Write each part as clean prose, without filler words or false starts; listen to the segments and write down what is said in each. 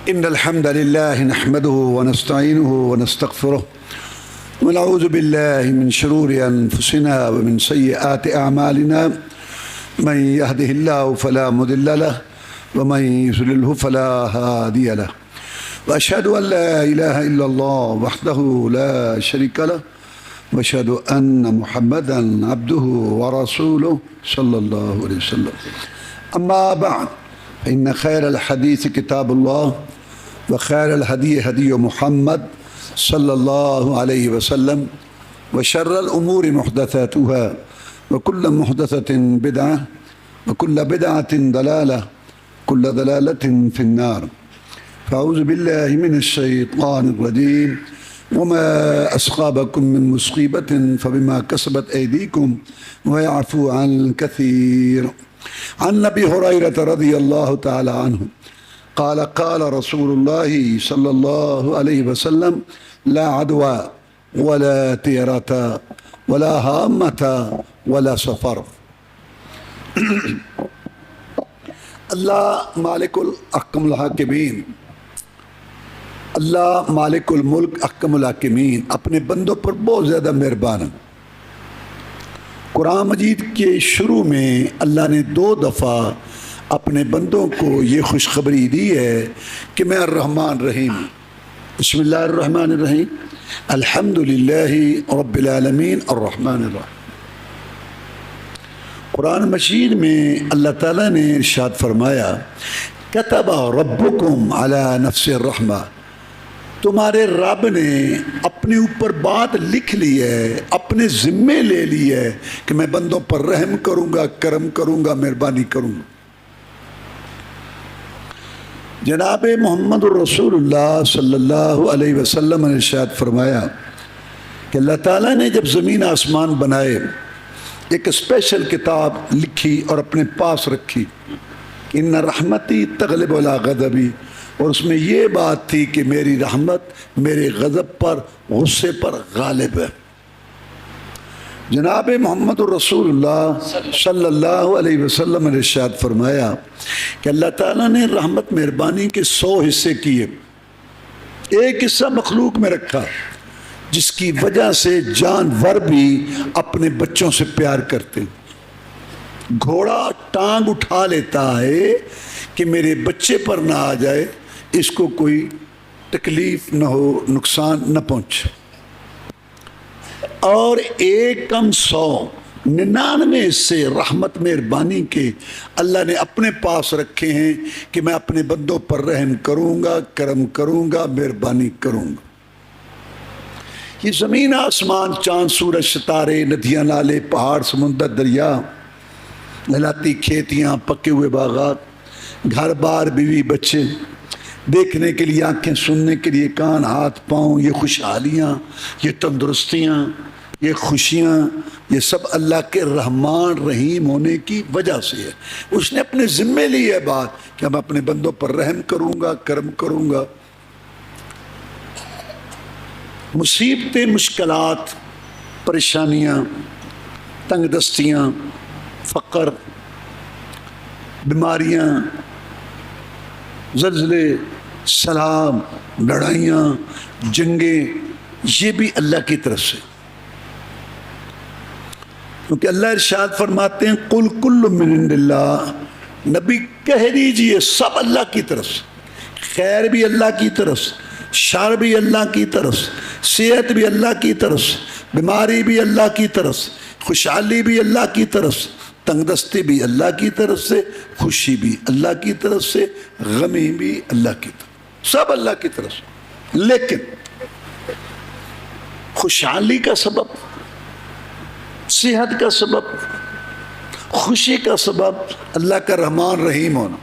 إن الحمد لله نحمده ونستعينه ونستغفره ونعوذ بالله من شرور أنفسنا ومن سيئات أعمالنا من يهده الله فلا مضل له ومن يضلله فلا هادي له وأشهد أن لا إله إلا الله وحده لا شريك له وأشهد أن محمدا عبده ورسوله صلى الله عليه وسلم أما بعد فإن خير الحديث كتاب الله وخير الهدي هدي محمد صلى الله عليه وسلم وشر الأمور محدثاتها وكل محدثة بدعة وكل بدعة ضلالة كل ضلالة في النار فأعوذ بالله من الشيطان الرجيم وما أصابكم من مصيبة فبما كسبت أيديكم ويعفو عن كثير عن أبي هريرة رضي الله تعالى عنه قال قال رسول الله صلى الله عليه وسلم لا عدوى ولا طيرة ولا هامة ولا سفر. اللہ مالک الاحکم الحاکمین، اللہ مالک الملک احکم الحاکمین اپنے بندوں پر بہت زیادہ مہربان ہے۔ قرآن مجید کے شروع میں اللہ نے 2 دفعہ اپنے بندوں کو یہ خوشخبری دی ہے کہ میں الرحمن رحیم۔ بسم اللہ الرحمن الرحیم، الحمدللہ رب العالمین الرحمن الرحیم۔ قرآن مجید میں اللہ تعالیٰ نے ارشاد فرمایا کتب ربکم علی نفس الرحمہ، تمہارے رب نے اپنے اوپر بات لکھ لی ہے، اپنے ذمے لے لی ہے کہ میں بندوں پر رحم کروں گا، کرم کروں گا، مہربانی کروں گا۔ جناب محمد الرسول اللہ صلی اللہ علیہ وسلم نے ارشاد فرمایا کہ اللہ تعالیٰ نے جب زمین آسمان بنائے ایک اسپیشل کتاب لکھی اور اپنے پاس رکھی، ان رحمتی تغلب علی غضبی، اور اس میں یہ بات تھی کہ میری رحمت میرے غضب پر، غصے پر غالب ہے۔ جناب محمد الرسول اللہ صلی اللہ علیہ وسلم نے ارشاد فرمایا کہ اللہ تعالیٰ نے رحمت مہربانی کے 100 حصے کیے، ایک حصہ مخلوق میں رکھا جس کی وجہ سے جانور بھی اپنے بچوں سے پیار کرتے۔ گھوڑا ٹانگ اٹھا لیتا ہے کہ میرے بچے پر نہ آ جائے، اس کو کوئی تکلیف نہ ہو، نقصان نہ پہنچے۔ اور 1 کم 100 99 سے رحمت مہربانی کے اللہ نے اپنے پاس رکھے ہیں کہ میں اپنے بندوں پر رحم کروں گا، کرم کروں گا، مہربانی کروں گا۔ یہ زمین آسمان، چاند سورج ستارے، ندیاں نالے، پہاڑ سمندر دریا، لہلاتی کھیتیاں، پکے ہوئے باغات، گھر بار بیوی بچے، دیکھنے کے لیے آنکھیں، سننے کے لیے کان، ہاتھ پاؤں، یہ خوشحالیاں، یہ تندرستیاں، یہ خوشیاں، یہ سب اللہ کے رحمان رحیم ہونے کی وجہ سے ہے۔ اس نے اپنے ذمے لی ہے بات کہ میں اپنے بندوں پر رحم کروں گا، کرم کروں گا۔ مصیبتیں، مشکلات، پریشانیاں، تنگ دستیاں، فقر، بیماریاں، زلزلے، سیلاب، لڑائیاں، جنگیں، یہ بھی اللہ کی طرف سے، کیونکہ اللہ ارشاد فرماتے ہیں قل کل من عند اللہ، نبی کہہ دیجئے سب اللہ کی طرف سے، خیر بھی اللہ کی طرف سے، شر بھی اللہ کی طرف سے، صحت بھی اللہ کی طرف سے، بیماری بھی اللہ کی طرف سے، خوشحالی بھی اللہ کی طرف سے، تنگ دستی بھی اللہ کی طرف سے، خوشی بھی اللہ کی طرف سے، غمی بھی اللہ کی طرف، سب اللہ کی طرف سے۔ لیکن خوشحالی کا سبب، صحت کا سبب، خوشی کا سبب اللہ کا رحمان رحیم ہونا،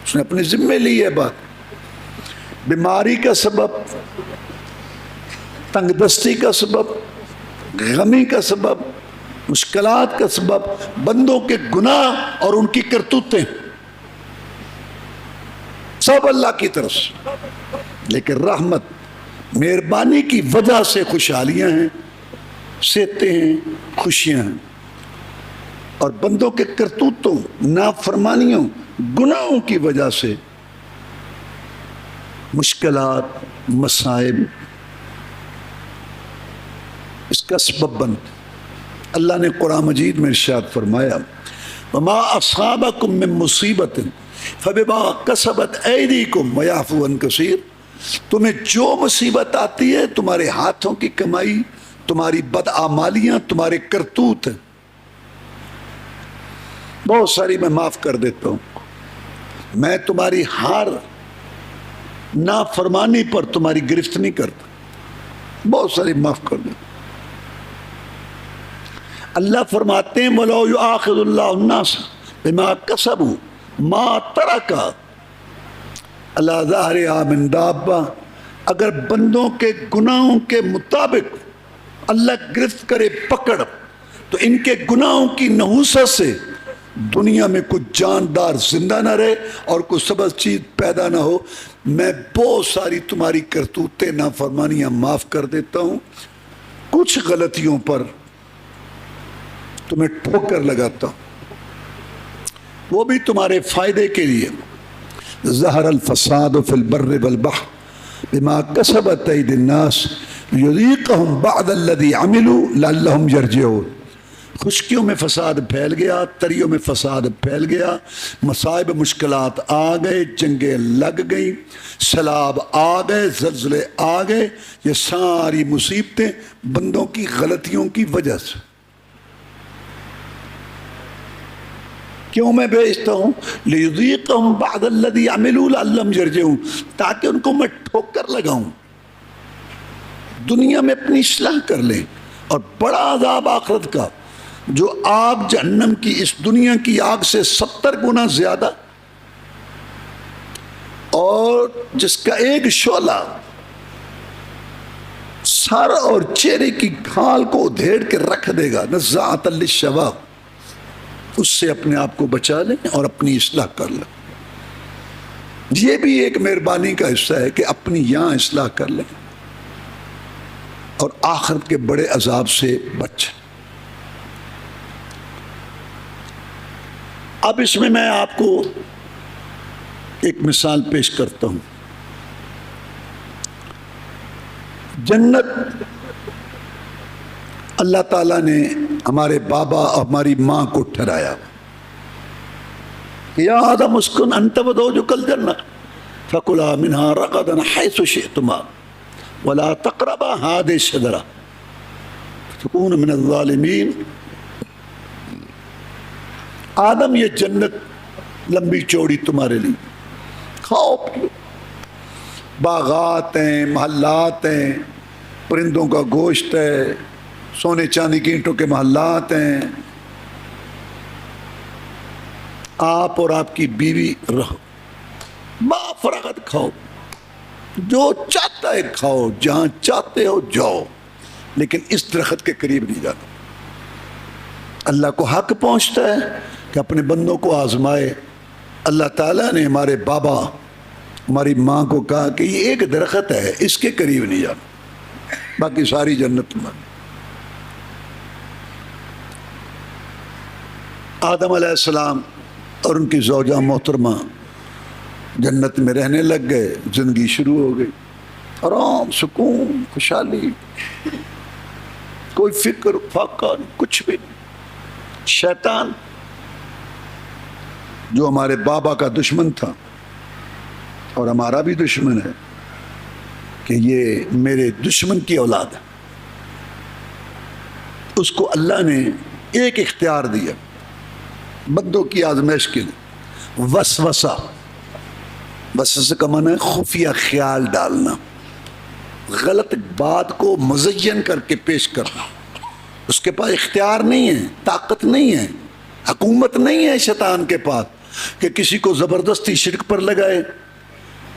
اس نے اپنے ذمے لی ہے بات۔ بیماری کا سبب، تنگ دستی کا سبب، غمی کا سبب، مشکلات کا سبب بندوں کے گناہ اور ان کی کرتوتیں، سب اللہ کی طرف سے۔ لیکن رحمت مہربانی کی وجہ سے خوشحالیاں ہیں، صحتیں ہیں، خوشیاں ہیں، اور بندوں کے کرتوتوں، نافرمانیوں، گناہوں کی وجہ سے مشکلات، مصائب اس کا سبب بنتے۔ اللہ نے قرآن مجید میں ارشاد فرمایا وما اصابکم من مصیبت فبما کسبت ایدیکم ویعفو عن کثیر، تمہیں جو مصیبت آتی ہے تمہارے ہاتھوں کی کمائی، تمہاری بدعمالیاں، تمہارے کرتوت ہیں، بہت ساری میں معاف کر دیتا ہوں، میں تمہاری ہر نافرمانی پر تمہاری گرفت نہیں کرتا، بہت ساری معاف کر دیتا۔ اللہ فرماتے ہیں وَلَوْ يُؤَاخِذُ اللَّهُ النَّاسَ بِمَا كَسَبُوا مَا تَرَكَ عَلَى ظَهْرِهَا مِن دَابَّةٍ، اگر بندوں کے گناہوں کے مطابق اللہ گرفت کرے پکڑ تو ان کے گناہوں کی نحوست سے دنیا میں کچھ جاندار زندہ نہ رہے اور کوئی سبز چیز پیدا نہ ہو، میں بہت ساری تمہاری کرتوتیں نافرمانیاں معاف کر دیتا ہوں، کچھ غلطیوں پر تمہیں ٹھوکر لگاتا ہوں، وہ بھی تمہارے فائدے کے لیے۔ ظہر الفساد فی البر والبحر بما کسبت ایدی الناس لیذیقہم بعض الذی عملوا لعلہم یرجعون، خشکیوں میں فساد پھیل گیا، تریوں میں فساد پھیل گیا، مصائب مشکلات آ گئے، جنگیں لگ گئیں، سیلاب آ گئے، زلزلے آ گئے، یہ ساری مصیبتیں بندوں کی غلطیوں کی وجہ سے۔ کیوں میں بھیجتا ہوں؟ لیذیقہم بعض الذی عملوا لعلہم یرجعون، تاکہ ان کو میں ٹھوکر لگاؤں، دنیا میں اپنی اصلاح کر لیں، اور بڑا عذاب آخرت کا جو آگ جہنم کی اس دنیا کی آگ سے 70 گنا زیادہ، اور جس کا ایک شعلہ سر اور چہرے کی کھال کو ادھیڑ کے رکھ دے گا، نزاعۃ للشوا، اس سے اپنے آپ کو بچا لیں اور اپنی اصلاح کر لیں۔ یہ بھی ایک مہربانی کا حصہ ہے کہ اپنی یہاں اصلاح کر لیں اور آخرت کے بڑے عذاب سے بچیں۔ اب اس میں آپ کو ایک مثال پیش کرتا ہوں۔ جنت اللہ تعالیٰ نے ہمارے بابا اور ہماری ماں کو ٹھہرایا، یا آدم اسکن انت وزوجک الجنہ فکلا منہا رغدا حیث شئتما ولا تقربا هذه الشجرة فتكونا من الظالمین۔ آدم یہ جنت لمبی چوڑی تمہارے لیے، کھاؤ پیو، باغات ہیں، محلات ہیں، پرندوں کا گوشت ہے، سونے چاندی کی اینٹوں کے محلات ہیں، آپ اور آپ کی بیوی رہو، بافراغت کھاؤ، جو چاہتا ہے کھاؤ، جہاں چاہتے ہو جاؤ، لیکن اس درخت کے قریب نہیں جانا۔ اللہ کو حق پہنچتا ہے کہ اپنے بندوں کو آزمائے۔ اللہ تعالیٰ نے ہمارے بابا ہماری ماں کو کہا کہ یہ ایک درخت ہے، اس کے قریب نہیں جانا، باقی ساری جنت تمہاری۔ آدم علیہ السلام اور ان کی زوجہ محترمہ جنت میں رہنے لگ گئے، زندگی شروع ہو گئی، آرام، سکون، خوشحالی، کوئی فکر فاقہ کچھ بھی نہیں۔ شیطان جو ہمارے بابا کا دشمن تھا اور ہمارا بھی دشمن ہے، کہ یہ میرے دشمن کی اولاد ہے، اس کو اللہ نے ایک اختیار دیا بندوں کی آزمائش کے لیے، وسوسہ۔ وسوسہ کا معنی ہے خفیہ خیال ڈالنا، غلط بات کو مزین کر کے پیش کرنا۔ اس کے پاس اختیار نہیں ہے، طاقت نہیں ہے، حکومت نہیں ہے شیطان کے پاس کہ کسی کو زبردستی شرک پر لگائے،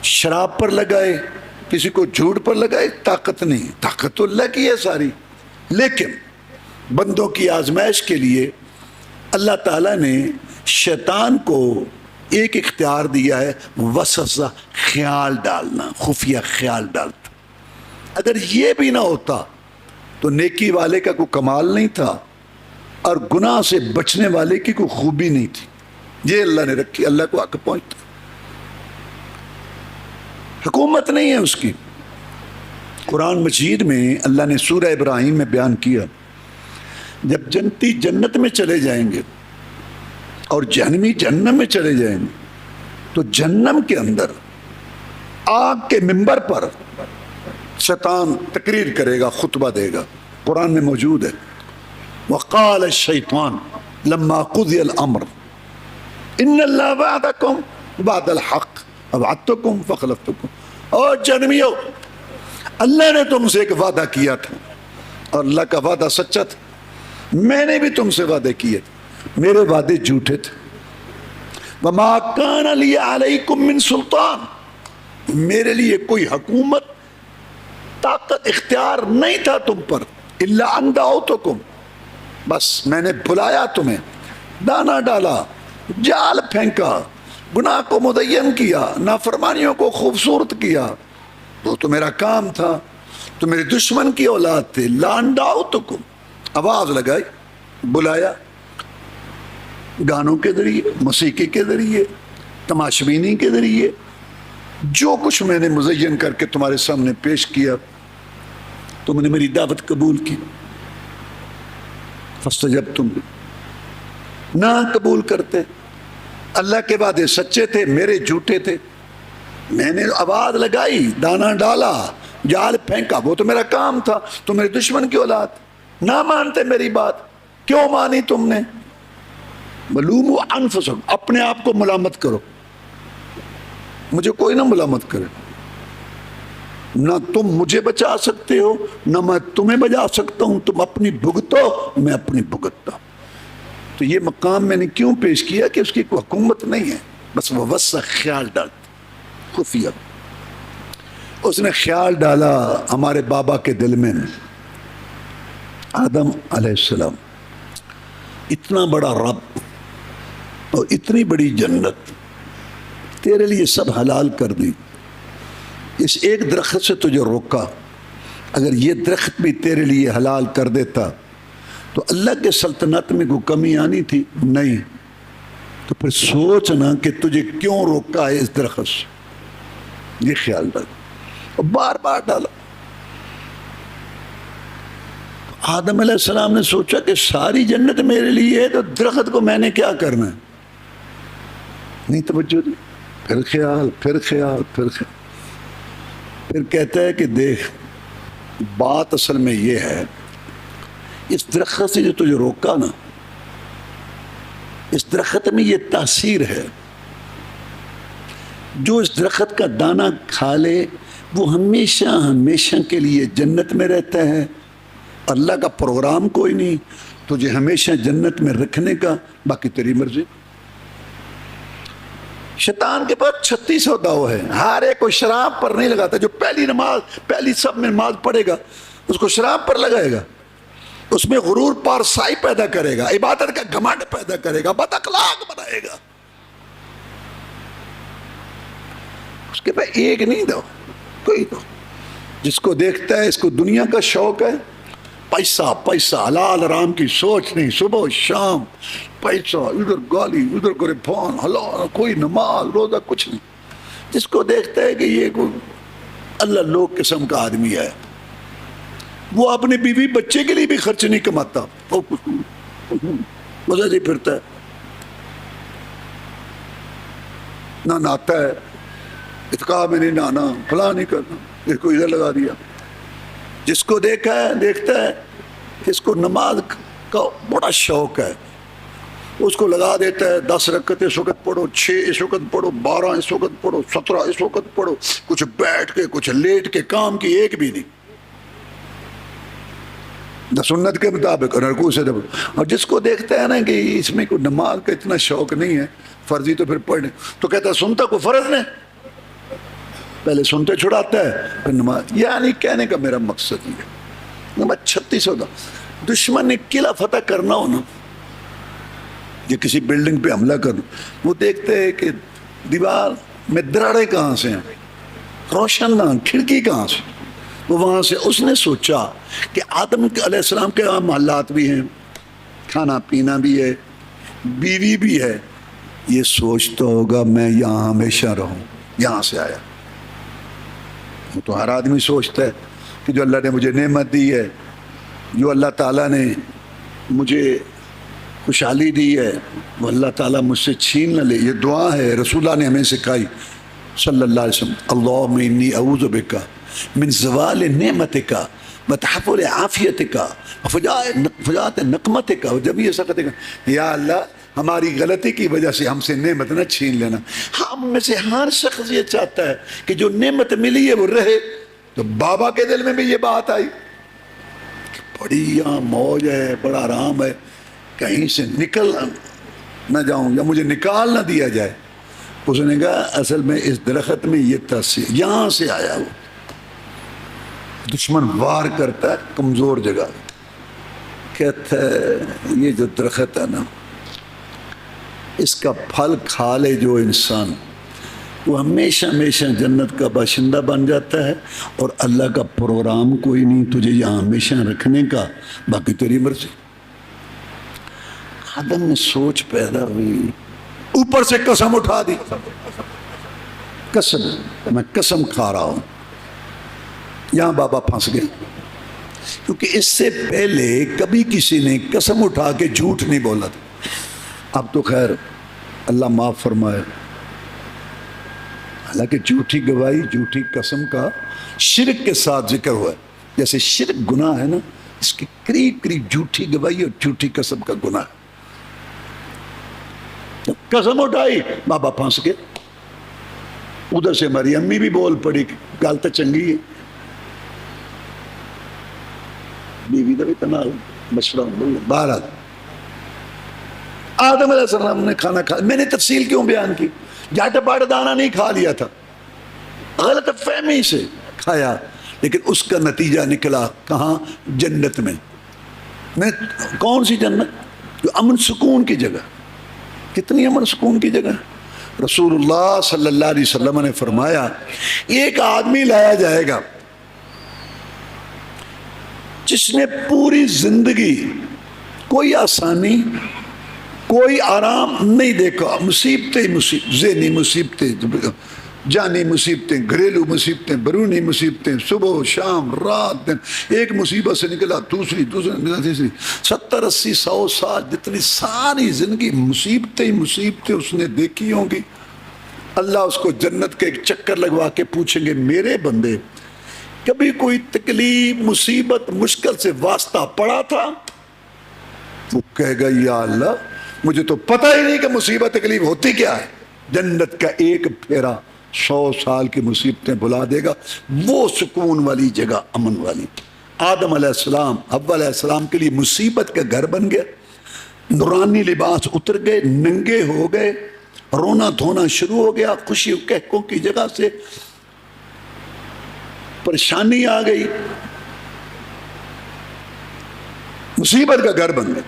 شراب پر لگائے، کسی کو جھوٹ پر لگائے، طاقت نہیں، طاقت تو اللہ کی ہے ساری۔ لیکن بندوں کی آزمائش کے لیے اللہ تعالیٰ نے شیطان کو ایک اختیار دیا ہے، وسوسہ، خیال ڈالنا، خفیہ خیال ڈالتا۔ اگر یہ بھی نہ ہوتا تو نیکی والے کا کوئی کمال نہیں تھا اور گناہ سے بچنے والے کی کوئی خوبی نہیں تھی۔ یہ اللہ نے رکھی، اللہ کو حق پہنچتا۔ حکومت نہیں ہے اس کی۔ قرآن مجید میں اللہ نے سورہ ابراہیم میں بیان کیا، جب جنتی جنت میں چلے جائیں گے اور جہنمی جہنم میں چلے جائیں گے تو جہنم کے اندر آگ کے منبر پر شیطان تقریر کرے گا، خطبہ دے گا، قرآن میں موجود ہے۔ وقال الشیطان لما قضی الامر ان اللہ وعدکم وعد الحق وعدتکم فخلفتکم۔ اور جہنمیوں، اللہ نے تم سے ایک وعدہ کیا تھا اور اللہ کا وعدہ سچا تھا، میں نے بھی تم سے وعدے کیے تھے، میرے وعدے جھوٹے تھے۔ وما کان لی علیکم من سلطان، میرے لیے کوئی حکومت، طاقت، اختیار نہیں تھا تم پر، الا ان دعوتکم، بس میں نے بلایا تمہیں، دانا ڈالا، جال پھینکا، گناہ کو مدین کیا، نافرمانیوں کو خوبصورت کیا، وہ تو میرا کام تھا۔ تو میرے دشمن کی اولاد تھے، لان دعوتکم، آواز لگائی، بلایا، گانوں کے ذریعے، موسیقی کے ذریعے، تماشبینی کے ذریعے، جو کچھ میں نے مزین کر کے تمہارے سامنے پیش کیا، تم نے میری دعوت قبول کی، فاستجبتم، نہ قبول کرتے، اللہ کے وعدے سچے تھے، میرے جھوٹے تھے، میں نے آواز لگائی، دانا ڈالا، جال پھینکا، وہ تو میرا کام تھا، تو میرے دشمن کی اولاد نہ مانتے میری بات، کیوں مانی تم نے؟ ملوموا انفسکم، اپنے آپ کو ملامت کرو، مجھے کوئی نہ ملامت کرے، نہ تم مجھے بچا سکتے ہو نہ میں تمہیں بچا سکتا ہوں، تم اپنی بھگتو، میں اپنی بھگتتا ہوں۔ تو یہ مقام میں نے کیوں پیش کیا کہ اس کی کوئی حکومت نہیں ہے، بس وہ وسع خیال ڈالتا، خفیہ، اس نے خیال ڈالا ہمارے بابا کے دل میں، آدم علیہ السلام، اتنا بڑا رب اور اتنی بڑی جنت تیرے لیے سب حلال کر دی، اس ایک درخت سے تجھے روکا، اگر یہ درخت بھی تیرے لیے حلال کر دیتا تو اللہ کے سلطنت میں کوئی کمی آنی تھی؟ نہیں، تو پھر سوچنا کہ تجھے کیوں روکا ہے اس درخت سے، یہ خیال ڈالا، اور بار بار ڈالا۔ آدم علیہ السلام نے سوچا کہ ساری جنت میرے لیے ہے تو درخت کو میں نے کیا کرنا ہے، نہیں توجہ دی، پھر خیال، پھر خیال، پھر خیال، پھر کہتا ہے کہ دیکھ، بات اصل میں یہ ہے، اس درخت سے جو تجھے روکا نا، اس درخت میں یہ تاثیر ہے، جو اس درخت کا دانہ کھا لے وہ ہمیشہ ہمیشہ کے لیے جنت میں رہتا ہے، اللہ کا پروگرام کوئی نہیں تجھے ہمیشہ جنت میں رکھنے کا، باقی تیری مرضی۔ شیطان کے پاس 3600 داؤ ہے، ہر ایک کو شراب پر نہیں لگاتا، جو پہلی سب میں نماز پڑھے گا اس کو شراب پر لگائے گا، اس میں غرور پارسائی پیدا کرے گا، عبادت کا گھمنڈ پیدا کرے گا، بد اخلاق بنائے گا۔ اس کے پاس ایک نہیں دو، کوئی دو، جس کو دیکھتا ہے اس کو دنیا کا شوق ہے، پیسہ پیسہ، حلال حرام کی سوچ نہیں، صبح و شام پیسہ، ادھر گالی ادھر گریبان، حلال، کوئی نماز روزہ کچھ نہیں، جس کو دیکھتا ہے کہ یہ کوئی اللہ لوگ قسم کا آدمی ہے، وہ اپنے بیوی بچے کے لیے بھی خرچ نہیں کماتا، وہ مزہ نہیں پھرتا ہے، نہ نہاتا ہے، اتقاء میں نہیں نہانا، فلاں نہیں کرنا، اس کو ادھر لگا دیا۔ جس کو دیکھتا ہے کہ اس کو نماز کا بڑا شوق ہے، اس کو لگا دیتا ہے 10 رکعت اس وقت پڑھو، 6 اس وقت پڑھو، 12 اس وقت پڑھو، 17 اس وقت پڑھو، کچھ بیٹھ کے کچھ لیٹ کے، کام کی ایک بھی نہیں، نہ سنت کے مطابق، رکوع سے دب۔ اور جس کو دیکھتا ہے نا کہ اس میں کوئی نماز کا اتنا شوق نہیں ہے، فرضی تو پھر پڑھنے، تو کہتا ہے سنتا کو فرض نے، پہلے سنتے چھڑاتا ہے پھر نماز۔ یعنی کہنے کا میرا مقصد یہ ہے، نمبر 36 ہوتا، دشمن نے قلعہ فتح کرنا ہو نا، یا کسی بلڈنگ پہ حملہ کرنا، وہ دیکھتے ہیں کہ دیوار میں دراڑیں کہاں سے ہیں، روشن دان کھڑکی کہاں سے، وہ وہاں سے اس نے سوچا کہ آدم علیہ السلام کے یہاں محلات بھی ہیں، کھانا پینا بھی ہے، بیوی بھی ہے، یہ سوچتا ہوگا میں یہاں ہمیشہ رہوں، یہاں سے آیا، تو ہر آدمی سوچتا ہے کہ جو اللہ نے مجھے نعمت دی ہے، جو اللہ تعالیٰ نے مجھے خوشحالی دی ہے، وہ اللہ تعالیٰ مجھ سے چھین نہ لے۔ یہ دعا ہے رسول اللہ نے ہمیں سکھائی صلی اللہ علیہ وسلم، اللہم انی اعوذ بک من زوال نعمتک وتحول عافیتک وفجاءت نقمتک۔ جب یہ سکتے گا یا اللہ ہماری غلطی کی وجہ سے ہم سے نعمت نہ چھین لینا۔ ہم میں سے ہر شخص یہ چاہتا ہے کہ جو نعمت ملی ہے وہ رہے۔ تو بابا کے دل میں بھی یہ بات آئی، بڑی یہاں موج ہے، بڑا آرام ہے، کہیں سے نکل نہ جاؤں یا مجھے نکال نہ دیا جائے۔ اس نے کہا اصل میں اس درخت میں یہ تاثیر یہاں سے آیا، وہ دشمن وار کرتا ہے کمزور جگہ، کہتا ہے یہ جو درخت ہے نا، اس کا پھل کھا لے جو انسان، وہ ہمیشہ ہمیشہ جنت کا باشندہ بن جاتا ہے، اور اللہ کا پروگرام کوئی نہیں تجھے یہاں ہمیشہ رکھنے کا، باقی تیری مرضی۔ آدم میں سوچ پیدا ہوئی، اوپر سے قسم اٹھا دی، قسم میں قسم کھا رہا ہوں۔ یہاں بابا پھنس گئے، کیونکہ اس سے پہلے کبھی کسی نے قسم اٹھا کے جھوٹ نہیں بولا تھا۔ اب تو خیر اللہ معاف فرمائے، حالانکہ جھوٹی گواہی جھوٹی قسم کا شرک کے ساتھ ذکر ہوا ہے، جیسے شرک گناہ ہے نا، اس کی قریب قریب جھوٹی گواہی اور جھوٹی قسم کا گناہ ہے۔ قسم اٹھائی، بابا پھنس گئے۔ ادھر سے ہماری امی بھی بول پڑی، گل تو چنگی ہے، بیوی کا بھی تنا مشورہ بہرحال آدم علیہ السلام نے کھانا کھا، میں نے تفصیل کیوں بیان کی، جاٹ باٹ دانا نہیں کھا لیا تھا، غلط فہمی سے کھایا، لیکن اس کا نتیجہ نکلا کہاں؟ جنت میں۔ کون سی جنت؟ جو امن سکون کی جگہ۔ کتنی امن سکون کی جگہ؟ رسول اللہ صلی اللہ علیہ وسلم نے فرمایا ایک آدمی لایا جائے گا جس نے پوری زندگی کوئی آسانی کوئی آرام نہیں دیکھا، مصیبتیں ذہنی مصیبتیں، جانی مصیبتیں، گھریلو مصیبتیں، بیرونی مصیبتیں، صبح شام رات دن، ایک مصیبت سے نکلا دوسری تیسری، 70-80-100 سال جتنی ساری زندگی مصیبتیں اس نے دیکھی ہوں گی۔ اللہ اس کو جنت کے ایک چکر لگوا کے پوچھیں گے میرے بندے کبھی کوئی تکلیف مصیبت مشکل سے واسطہ پڑا تھا؟ وہ کہے گا یا اللہ مجھے تو پتہ ہی نہیں کہ مصیبت تکلیف ہوتی کیا ہے۔ جنت کا ایک پھیرا 100 سال کی مصیبتیں بلا دے گا، وہ سکون والی جگہ، امن والی۔ آدم علیہ السلام، حوا علیہ السلام کے لیے مصیبت کا گھر بن گیا، نورانی لباس اتر گئے، ننگے ہو گئے، رونا دھونا شروع ہو گیا، خوشی کہکوں کی جگہ سے پریشانی آ گئی، مصیبت کا گھر بن گیا۔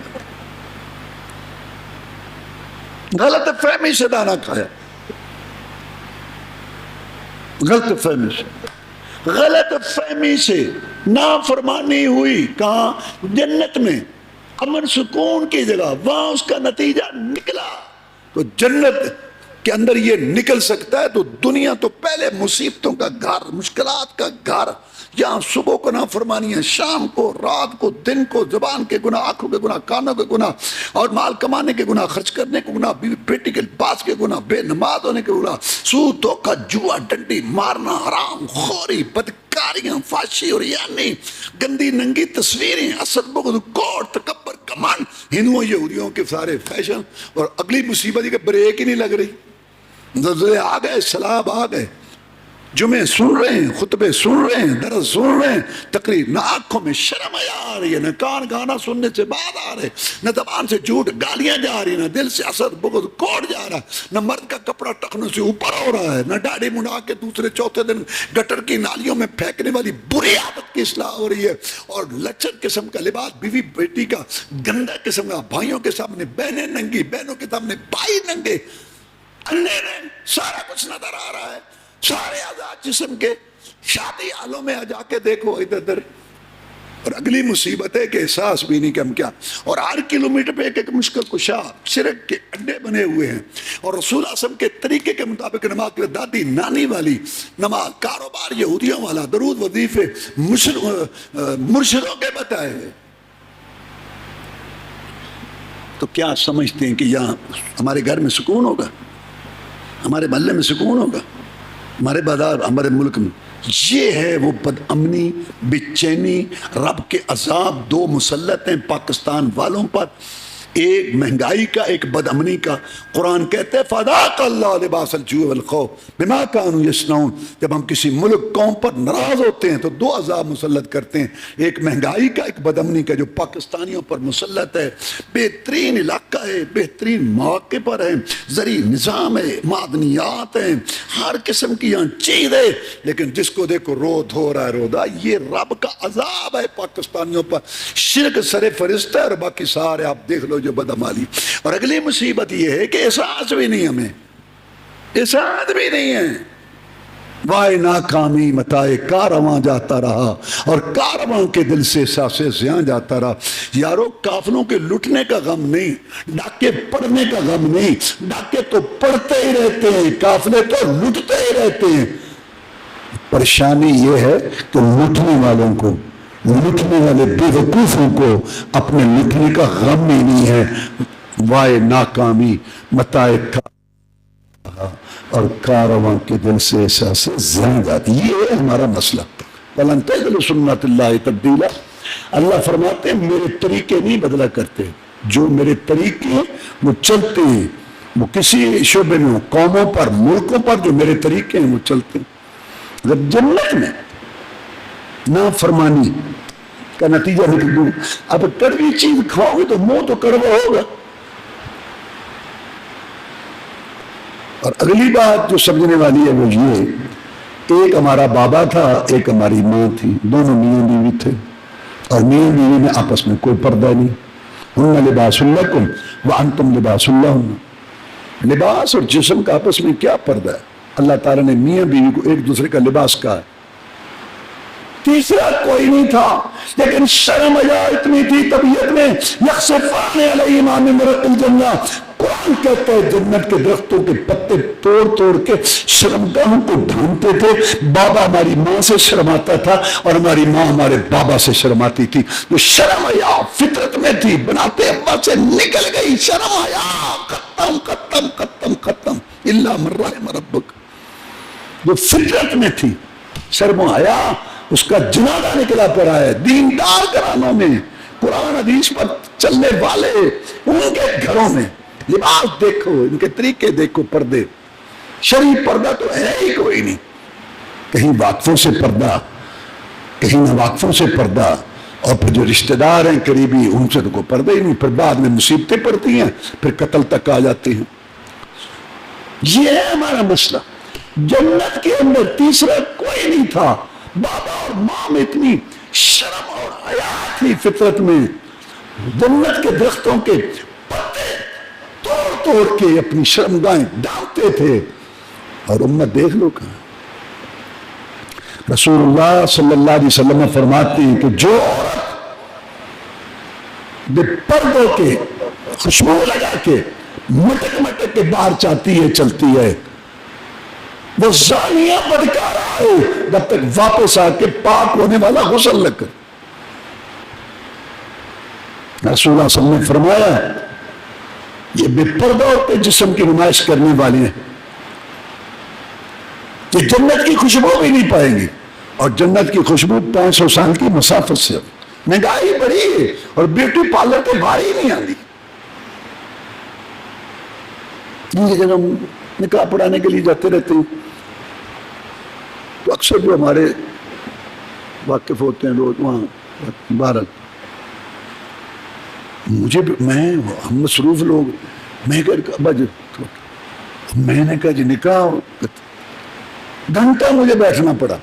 غلط فہمی سے دانا کھایا، غلط فہمی سے نافرمانی ہوئی، کہاں؟ جنت میں، امن سکون کی جگہ، وہاں اس کا نتیجہ نکلا۔ تو جنت کے اندر یہ نکل سکتا ہے تو دنیا تو پہلے مصیبتوں کا گھر، مشکلات کا گھر، یہاں صبح کو نافرمانیاں، شام کو، رات کو، دن کو، زبان کے گناہ، آنکھوں کے گناہ، کانوں کے گناہ، اور مال کمانے کے گناہ، خرچ کرنے کے گناہ، بیٹی کے لباس کے گناہ، بے نماز ہونے کے گناہ، سود دھوکہ جوا ڈنڈی مارنا، حرام خوری، بدکاریاں، فحشی اور یعنی، گندی ننگی تصویریں، حسد بغض کوڑ تکبر گھمنڈ، ہندوؤں یہودیوں کے سارے فیشن، اور اگلی مصیبت یہ کہ بریک ہی نہیں لگ رہی، زلزلے آ گئے، سیلاب آ گئے، جمعے سن رہے ہیں، خطبے سن رہے ہیں، درس سن رہے ہیں، تقریر، نہ آنکھوں میں شرم آ رہی ہے، نہ کان گانا سننے سے بعد آ رہے، نہ زبان سے جھوٹ گالیاں جا رہی ہیں، نہ دل سے حسد بغض کوڑ جا رہا ہے، نہ مرد کا کپڑا ٹخنوں سے اوپر ہو رہا ہے، نہ داڑھی منڈا کے دوسرے چوتھے دن گٹر کی نالیوں میں پھینکنے والی بری عادت کی اصلاح ہو رہی ہے، اور لچر قسم کا لباس، بیوی بیٹی کا گندا قسم کا، بھائیوں کے سامنے بہنیں ننگی، بہنوں کے سامنے بھائی ننگے، سارا کچھ نظر آ رہا ہے، سارے آزاد جسم کے، شادی حالوں میں جا کے دیکھو ادھر ادھر اور اگلی مصیبت ہے کہ احساس بھی نہیں کہ ہم کیا. اور ہر کلومیٹر پہ ایک ایک مشکل کشا شرک کے اڈے بنے ہوئے ہیں. اور رسول اعظم کے طریقے کے مطابق نماز کے دادی نانی والی نماز، کاروبار یہودیوں والا، درود وظیفے مرشدوں کے بتائے. تو کیا سمجھتے ہیں کہ یہاں ہمارے گھر میں سکون ہوگا، ہمارے محلے میں سکون ہوگا، ہمارے بازار، ہمارے ملک میں؟ یہ ہے وہ بد امنی، بے رب کے عذاب دو مسلط ہیں پاکستان والوں پر، ایک مہنگائی کا، ایک بد امنی کا. قرآن کہتے ہیں فَذَاقَ اللَّهُ لِبَاسَ الْجُوعِ وَالْخَوْفِ بِمَا كَانُوا يَصْنَعُونَ. جب ہم کسی ملک قوم پر ناراض ہوتے ہیں تو دو عذاب مسلط کرتے ہیں، ایک مہنگائی کا، ایک بد امنی کا، جو پاکستانیوں پر مسلط ہے. بہترین علاقہ ہے، بہترین مواقع پر ہے، زرعی نظام ہے، معدنیات ہیں، ہر قسم کی یہاں چیز ہے، لیکن جس کو دیکھو رو دھو رہا ہے رودا. یہ رب کا عذاب ہے پاکستانیوں پر. شرک سر فرست ہے اور باقی سارے آپ دیکھ لو جو بدعمالی. اور اگلی مصیبت یہ ہے کہ احساس بھی نہیں، ہمیں احساس بھی نہیں ہے. وائے ناکامی متائے کارواں جاتا رہا اور کارواں کے دل سے احساس زیاں جاتا رہا. یارو کافلوں کے لٹنے کا غم نہیں، ڈاکے پڑنے کا غم نہیں. ڈاکے تو پڑتے ہی رہتے ہیں، کافلے تو لٹتے ہی رہتے ہیں. پریشانی یہ ہے کہ لٹنے والوں کو، لٹنے والے بے وقوفوں کو اپنے لٹنے کا غم ہی نہیں ہے. وائے ناکامی متائے اور کارواں کے دل سے احساس زیاں جاتی. یہ ہے ہمارا مسئلہ. وَلَن تَجِدُوا سُنَّتَ اللَّهِ تَبْدِيلًا. اللہ فرماتے ہیں میرے طریقے نہیں بدلا کرتے، جو میرے طریقے وہ چلتے ہیں، وہ کسی شعبے میں، قوموں پر، ملکوں پر جو میرے طریقے ہیں وہ چلتے ہیں. جب جنت میں نافرمانی کا نتیجہ نکل دوں، اب کڑوی چیز کھاؤ گے تو منہ تو کڑوا ہوگا. اور اگلی بات جو سمجھنے والی ہے وہ یہ، ایک ہمارا بابا تھا، ایک ہماری ماں تھی، دونوں میاں بیوی تھے، اور میاں بیوی میں آپس میں کوئی پردہ نہیں. ہن لباس لکم وانتم لباس لہن. لباس اور جسم کا آپس میں کیا پردہ ہے؟ اللہ تعالیٰ نے میاں بیوی کو ایک دوسرے کا لباس کہا ہے. تیسرا کوئی نہیں تھا، لیکن شرم حیا اتنی تھی طبیعت میں. یخصفان علیہما من ورق الجنہ. قرآن کہتا ہے جنت کے درختوں کے پتے توڑ توڑ کے شرمگاہوں کو ڈھونڈتے تھے. بابا ہماری ماں سے شرماتا تھا اور ہماری ماں ہمارے بابا سے شرماتی تھی. جو شرم حیا فطرت میں تھی، بناتے ابا سے نکل گئی. شرم حیا ختم ختم ختم ختم. الا من رحم ربک. جو فطرت میں تھی شرم حیا، اس کا جنازہ نکلا پڑا ہے دیندار گھرانوں میں، قرآن حدیث پر چلنے والے ان کے گھروں میں. لباس دیکھو، ان کے طریقے دیکھو، پردے. شرعی پردہ تو ہے ہی کوئی نہیں. کہیں واقفوں سے پردہ، کہیں نہ واقفوں سے پردہ، اور پھر جو رشتہ دار ہیں قریبی ان سے تو کوئی پردہ ہی نہیں. پھر بعد میں مصیبتیں پڑتی ہیں، پھر قتل تک آ جاتے ہیں. یہ ہے ہمارا مسئلہ. جنت کے اندر تیسرا کوئی نہیں تھا. بابا اور ماں میں اتنی شرم اور حیا تھی فطرت میں. جنت کے درختوں کے پتے توڑ توڑ کے اپنی شرمگاہیں ڈالتے تھے. اور امت دیکھ لو کہاں. رسول اللہ صلی اللہ علیہ وسلم فرماتے ہیں کہ جو عورت بے پردوں کے خوشبو لگا کے مٹک مٹک کے باہر چاہتی ہے، چلتی ہے، وہ زانیہ بدکارہ ہے جب تک واپس آ کے پاک ہونے والا غسل نہ کر. رسول اللہ صلی اللہ علیہ وسلم نے فرمایا یہ بے پردہ عورتیں جسم کی نمائش کرنے والی ہیں، یہ جنت کی خوشبو بھی نہیں پائیں گی. اور جنت کی خوشبو 500 سال کی مسافت سے. مہنگائی بڑی ہے اور بیوٹی پارلر تو بھاری نہیں آتی. جب ہم نکاح پڑھانے کے لیے جاتے رہتے ہیں تو اکثر جو ہمارے واقف ہوتے ہیں لوگ وہاں بہرحال مجھے ہم مصروف لوگ، میں نے کہا جی نکاح گھنٹہ مجھے بیٹھنا پڑا.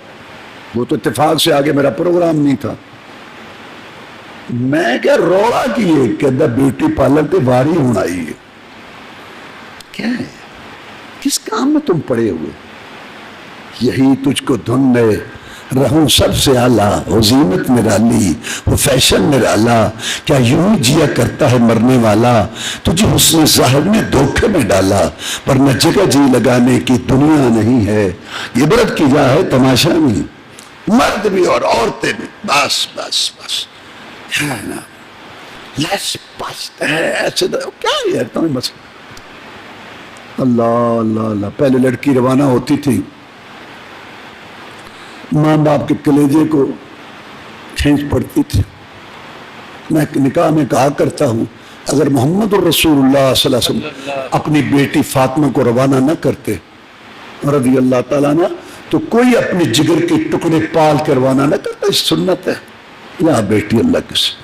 وہ تو اتفاق سے آگے میرا پروگرام نہیں تھا. میں کیا روڑا کیے کہ بیوٹی پارلر پہ واری ہونا ہی ہے. کیا ہے؟ کس کام میں تم پڑے ہوئے؟ یہی تجھ کو دھن ہے رہوں سب سے اعلیٰ، وہ زینت نرالی، وہ فیشن نرالا، کیا یوں ہی جیا کرتا ہے مرنے والا، تجھے حسن ظاہر نے دھوکے میں ڈالا، ورنہ جگہ جی لگانے کی دنیا نہیں ہے، عبرت کی جا ہے تماشا نہیں، مرد بھی اور عورتیں بھی، بس بس بس ہے نا، لیس پست ہے ایسے کیا ہے تمہیں بس. اللہ اللہ اللہ. پہلے لڑکی روانہ ہوتی تھی، ماں باپ کے کلیجے کو کھینچ پڑتی تھی. میں نکاح میں کہا کرتا ہوں اگر محمد الرسول اللہ صلی اللہ علیہ وسلم اپنی بیٹی فاطمہ کو روانہ نہ کرتے رضی اللہ تعالیٰ عنہ تو کوئی اپنے جگر کے ٹکڑے پال کے روانہ نہ کرتا. اس سنت ہے یا بیٹی اللہ کے سے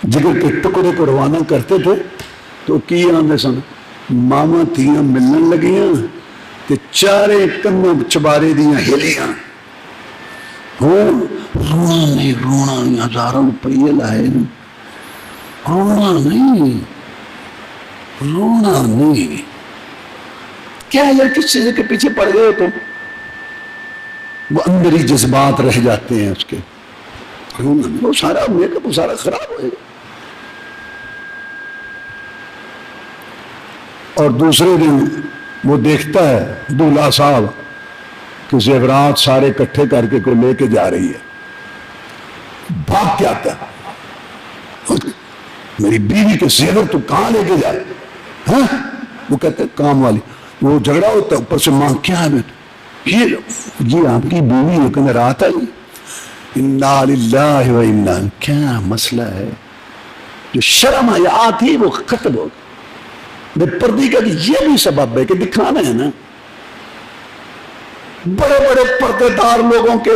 جگر کے ٹکڑے کو روانہ کرتے تھے تو کیا میں سن ماما تھیاں ملن لگیاں کہ چارے کنوں چبارے دیاں ہلیاں رونا نہیں، رونا نہیں، ہزاروں روپیے لائے رونا نہیں، رونا نہیں. کیا یار کس چیز کے پیچھے پڑ گئے ہو تم؟ وہ اندری جذبات رہ جاتے ہیں اس کے. رونا نہیں، وہ سارا میک اپ وہ سارا خراب ہوئے گا. اور دوسرے دن وہ دیکھتا ہے دولہا صاحب کہ زیورات سارے اکٹھے کر کے کوئی لے کے جا رہی ہے، بھاگ کے آتا ہے میری بیوی کے زیور تو کہاں لے کے جائے؟ ہاں وہ کہتے ہیں کام والی. وہ جھگڑا ہوتا ہے اوپر سے ماں کیا ہے یہ آپ کی بیوی ہے کہ رات ہے انا للہ و انا. کیا مسئلہ ہے؟ جو شرم حیا تھی وہ ختم ہو گئی. بے پردگی کا یہ بھی سبب ہے کہ دکھانا ہے نا. بڑے بڑے پردے دار لوگوں کے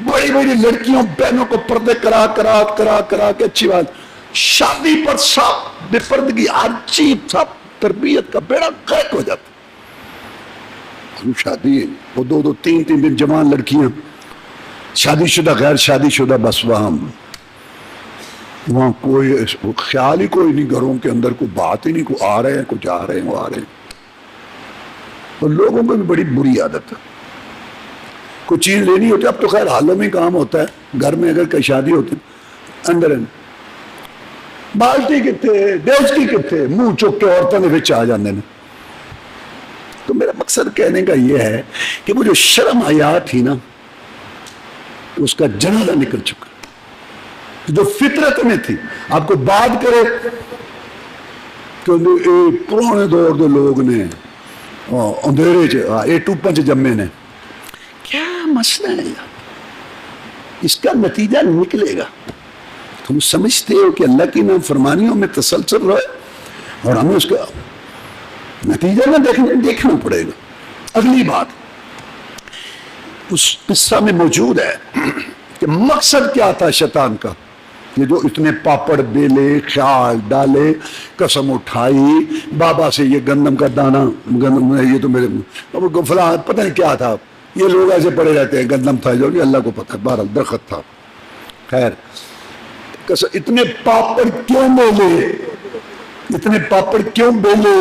بڑی بڑی لڑکیوں بہنوں کو پردے کرا کرا کرا کرا کے اچھی بات، شادی پر سب بے پردگی ہر چیز سب تربیت کا بیڑا غرق ہو جاتا. شادی ہے وہ دو دو تین تین دن جوان لڑکیاں شادی شدہ غیر شادی شدہ بس وہاں کوئی خیال ہی کوئی نہیں، گھروں کے اندر کوئی بات ہی نہیں، کوئی آ رہے ہیں کوئی جا رہے ہیں وہ آ رہے ہیں. اور لوگوں کو بھی بڑی بری عادت ہے، کوئی چیز لینی ہوتی ہے اب تو خیر حالوں میں کام ہوتا ہے. گھر میں اگر کہیں شادی ہوتی اندر بالٹی کتنے دیوچکی کتنے منہ چک کے عورتوں نے بچ آ جانے. تو میرا مقصد کہنے کا یہ ہے کہ وہ جو شرم حیا تھی نا اس کا جنازہ نکل چکا، جو فطرت میں تھی. آپ کو بات کرے کہ پرانے دور کے لوگ نے اندھیرے ٹوپن چ جمے نے، کیا مسئلہ ہے؟ اس کا نتیجہ نکلے گا. تم سمجھتے ہو کہ اللہ کی نافرمانیوں میں تسلسل رہے اور ہمیں اس کا نتیجہ نہ دیکھنا پڑے گا. اگلی بات اس قصہ میں موجود ہے کہ مقصد کیا تھا شیطان کا. یہ جو اتنے پاپڑ بیلے خیال ڈالے قسم اٹھائی بابا سے یہ گندم کا دانا گندم یہ تو میرے فلاں پتہ نہیں کیا تھا. یہ لوگ ایسے پڑے رہتے ہیں گندم تھا جو اللہ کو پتہ، بہرحال درخت تھا. خیر اتنے پاپڑ کیوں بیلے، اتنے پاپڑ کیوں بیلے؟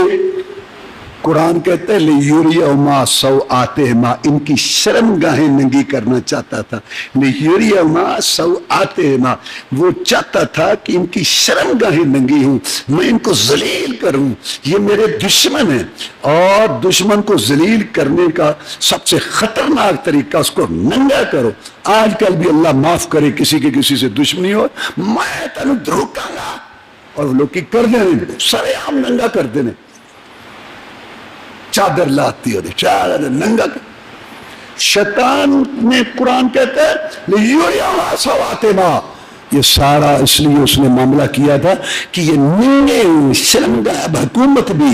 قرآن کہتے ہیں لیوریہما سوآتہما، ان کی شرم گاہیں ننگی کرنا چاہتا تھا. لیوریہما سوآتہما، وہ چاہتا تھا کہ ان کی شرم گاہیں ننگی ہوں، میں ان کو ذلیل کروں. یہ میرے دشمن ہیں اور دشمن کو ذلیل کرنے کا سب سے خطرناک طریقہ اس کو ننگا کرو. آج کل بھی اللہ معاف کرے کسی کے کسی سے دشمنی ہو، میں تینوں دھوکاں گا اور لوگ کی کر دینے سرے عام ننگا کر دینے. چادر لاتی ہوتی چادر ننگا. شیطان نے قرآن کہتا ہے لیوریہما سوآتہما، یہ سارا اس لیے اس نے معاملہ کیا تھا کہ یہ ننگے شرمگاہ حکومت بھی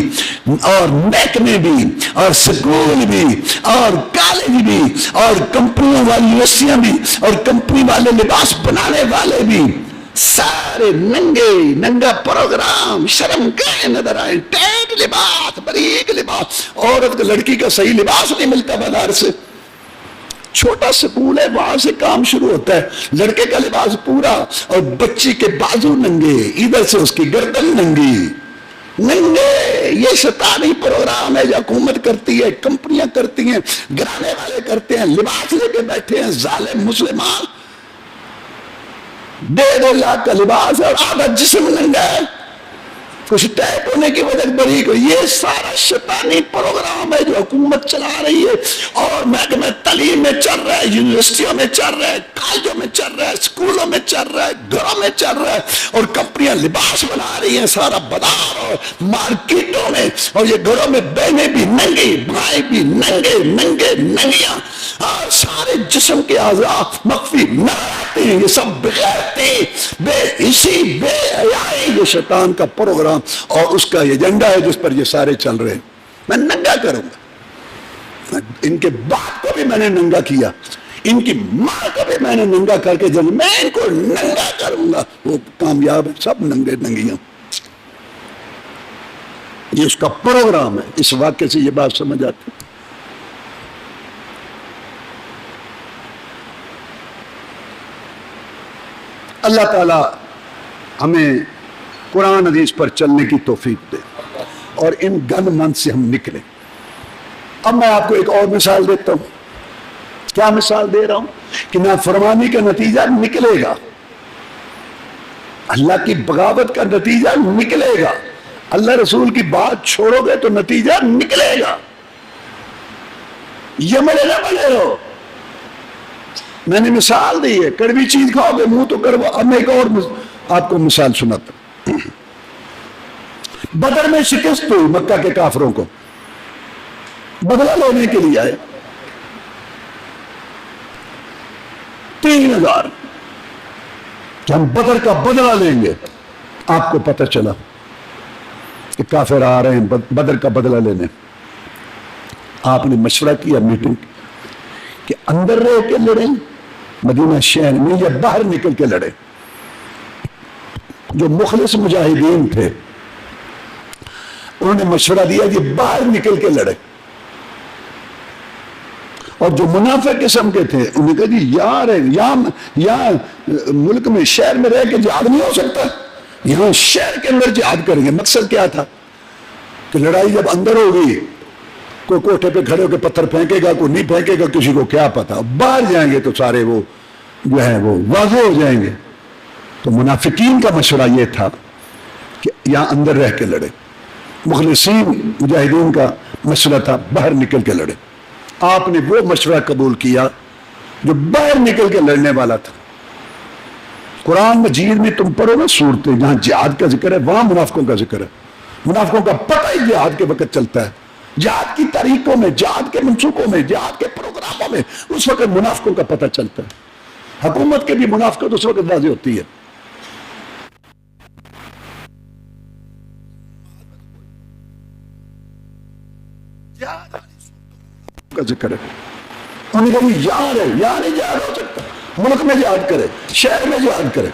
اور محکمے بھی اور سکول بھی اور کالج بھی اور کمپنیوں والی یونیورسٹیاں بھی اور کمپنی والے لباس بنانے والے بھی سارے ننگے، ننگا پروگرام، شرم گاہ نظر آئے، ٹیٹ لباس، باریک لباس. عورت لڑکی کا صحیح لباس نہیں ملتا بازار سے. چھوٹا سکول ہے وہاں سے کام شروع ہوتا ہے. لڑکے کا لباس پورا اور بچی کے بازو ننگے، ادھر سے اس کی گردن ننگی. ننگے، یہ شیطانی پروگرام ہے جو حکومت کرتی ہے، کمپنیاں کرتی ہیں، گرانے والے کرتے ہیں، لباس لے کے بیٹھے ہیں ظالم مسلمان، 1.5 لاکھ کا لباس اور آدھا جسم ننگا ہے، کچھ ٹیپ ہونے کی وجہ بری کو، یہ سارا شیطانی پروگرام ہے جو حکومت چلا رہی ہے، اور محکمہ تعلیم میں چل رہا ہے، یونیورسٹیوں میں چل رہا ہے، کالجوں میں چل رہا ہے، اسکولوں میں چل رہا ہے، گھروں میں چل رہا ہے، اور کمپنیاں لباس بنا رہی ہیں سارا بازار اور مارکیٹوں میں، اور یہ گھروں میں بہنیں بھی ننگی، بھائی بھی ننگے ننگے ننگیاں، اور سارے جسم کے اعضاء مخفی نظر آتے ہیں، یہ سب بغیرتی، بے حسی، بے حیائی، یہ شیطان کا پروگرام اور اس کا ایجنڈا ہے جس پر یہ سارے چل رہے ہیں۔ میں ننگا کروں گا، ان کے باپ کو بھی میں نے ننگا کیا، ان کی ماں کو بھی میں نے ننگا کر کے جب میں ان کو ننگا کروں گا، وہ کامیاب ہے، سب ننگے ننگیاں، یہ اس کا پروگرام ہے۔ اس واقعے سے یہ بات سمجھ آتی ہے۔ اللہ تعالی ہمیں قرآن حدیث پر چلنے کی توفیق دے اور ان گند مند سے ہم نکلیں۔ اب میں آپ کو ایک اور مثال دیتا ہوں۔ کیا مثال دے رہا ہوں؟ کہ نافرمانی کا نتیجہ نکلے گا، اللہ کی بغاوت کا نتیجہ نکلے گا، اللہ رسول کی بات چھوڑو گے تو نتیجہ نکلے گا، یہ مرے نہ بنے رہو۔ میں نے مثال دی ہے، کڑوی چیز کھاؤ گے منہ تو کرو۔ اب میں ایک اور آپ کو مثال سناتا ہوں۔ بدر میں شکست ہوئی مکہ کے کافروں کو، بدلہ لینے کے لیے آئے 3000 کہ ہم بدر کا بدلہ لیں گے۔ آپ کو پتہ چلا کہ کافر آ رہے ہیں بدر کا بدلہ لینے، آپ نے مشورہ کیا میٹنگ کہ اندر رہ کے لڑیں مدینہ شہر میں یا باہر نکل کے لڑیں۔ جو مخلص مجاہدین تھے انہوں نے مشورہ دیا کہ باہر نکل کے لڑے، اور جو منافق قسم کے تھے انہوں نے کہا جی یہاں ملک میں شہر میں رہ کے جہاد نہیں ہو سکتا، یہاں شہر کے اندر جہاد کریں گے۔ مقصد کیا تھا کہ لڑائی جب اندر ہوگی، کوئی کوٹھے پہ کھڑے ہو کے پتھر پھینکے گا، کوئی نہیں پھینکے گا، کسی کو کیا پتا، باہر جائیں گے تو سارے وہ جو ہے وہ واضح ہو جائیں گے۔ تو منافقین کا مشورہ یہ تھا کہ یہاں اندر رہ کے لڑے، مخلصین مجاہدین کا مشورہ تھا باہر نکل کے لڑے۔ آپ نے وہ مشورہ قبول کیا جو باہر نکل کے لڑنے والا تھا۔ قرآن مجید میں تم پڑھو نا صورتیں جہاں جہاد کا ذکر ہے، وہاں منافقوں کا ذکر ہے۔ منافقوں کا پتہ ہی جہاد کے وقت چلتا ہے، جہاد کی تاریخوں میں، جہاد کے منصوبوں میں، جہاد کے پروگراموں میں اس وقت منافقوں کا پتہ چلتا ہے۔ حکومت کے بھی منافقت اس وقت واضح ہوتی ہے۔ کا ذکر ہے، انہوں نے کہا یار ہے، یہاں نہیں جہاد ہو سکتا، ملک میں جہاد کرے، شہر میں جہاد کرے۔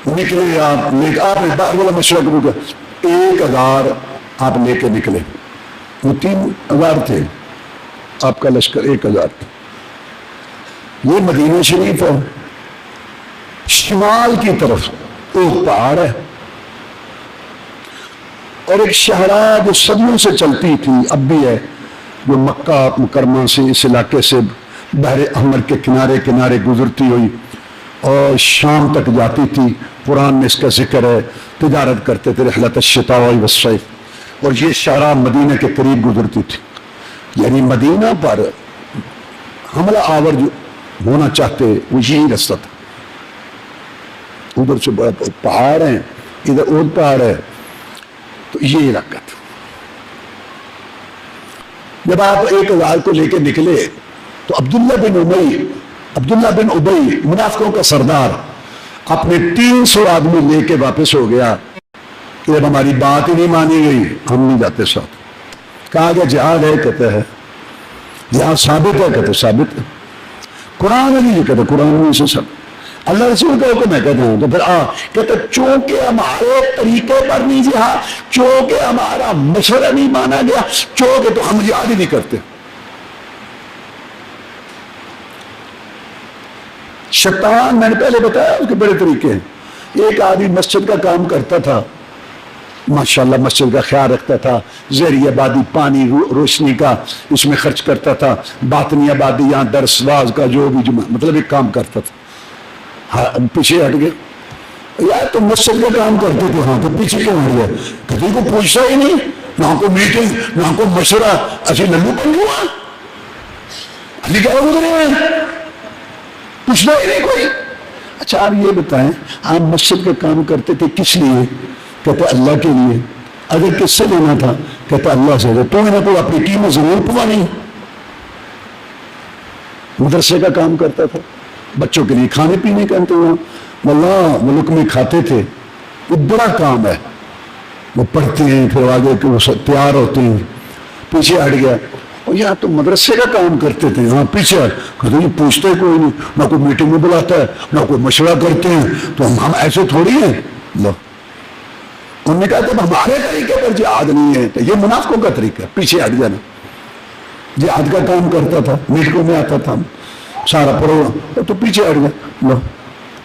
نکلے آپ نے باہر والا مشورہ قبول کیا، 1000 آپ لے کے نکلے، وہ 3000 تھے، آپ کا لشکر 1000 تھا۔ یہ مدینہ شریف ہے، شمال کی طرف ایک پہاڑ ہے اور ایک شہرہ جو صدیوں سے چلتی تھی، اب بھی ہے، جو مکہ مکرمہ سے اس علاقے سے بحر احمر کے کنارے کنارے گزرتی ہوئی اور شام تک جاتی تھی۔ قرآن میں اس کا ذکر ہے، تجارت کرتے تھے رحلت الشتاء والصیف، اور یہ شہرہ مدینہ کے قریب گزرتی تھی۔ یعنی مدینہ پر حملہ آور جو ہونا چاہتے وہ یہی رستہ تھا۔ ادھر سے بڑا پہاڑ ہیں، ادھر اور پہاڑ ہے، تو یہ علاقہ تھا۔ جب آپ 1000 کو لے کے نکلے تو عبداللہ بن ابی منافقوں کا سردار اپنے 300 آدمی لے کے واپس ہو گیا کہ جب ہماری بات ہی نہیں مانی گئی ہم نہیں جاتے ساتھ۔ کہا گیا جہاد ہے، کہتے ہیں جہاد ثابت ہے، کہتے ثابت ہے، قرآن نہیں کہتے قرآن میں سے سب اللہ رسول کا حکم ہے، کہتے ہیں تو پھر کہتے چونکہ ہمارے طریقے پر نہیں جہاد، چونکہ ہمارا مشورہ نہیں مانا گیا، چونکہ تو ہم جہاد ہی نہیں کرتے۔ شیطان میں نے پہلے بتایا اس کے بڑے طریقے ہیں۔ ایک آدمی مسجد کا کام کرتا تھا، ماشاءاللہ مسجد کا خیال رکھتا تھا، زہری آبادی، پانی، روشنی کا اس میں خرچ کرتا تھا، باطنی آبادی یہاں درس واز کا جو بھی مطلب ایک کام کرتا تھا. ہاں پیچھے ہٹ گئے. یار تو مسجد کا کام کرتے تھے، ہاں تو پیچھے کیوں ہٹ گیا؟ کسی کو پوچھتا ہی نہیں، نہ کوئی میٹنگ نہ کوئی مشورہ. اچھی للو پن ہوا علی کیا گزرے ہیں، پوچھنا ہی نہیں کوئی. اچھا آپ یہ بتائیں، آپ مسجد کا کام کرتے تھے کس لیے؟ کہتے اللہ کے لیے. اگر کس سے لینا تھا؟ کہتا اللہ سے. تو انہیں کو اپنی قیمت ضرور پوانی. مدرسے کا کام کرتا تھا، بچوں کے لیے کھانے پینے کا انتظام. واللہ ملک میں کھاتے تھے، وہ بڑا کام ہے. وہ پڑھتے ہیں پھر آگے تیار ہوتے ہیں. پیچھے ہٹ گیا. اور یہاں تو مدرسے کا کام کرتے تھے، ہاں پیچھے کہتے ہیں پوچھتے کوئی نہیں، نہ کوئی میٹنگ میں بلاتا ہے نہ کوئی مشورہ کرتے ہیں. تو ہم ایسے تھوڑی ہیں. لو انہوں نے کہا جب ہمارے طریقے پر جہاد نہیں ہے تو یہ منافقوں کا طریقہ ہے. پیچھے ہٹ جانا. جہاد کا کام کرتا تھا، میٹنگوں میں آتا تھا سارا پروگرام، تو پیچھے ہٹ گیا. لو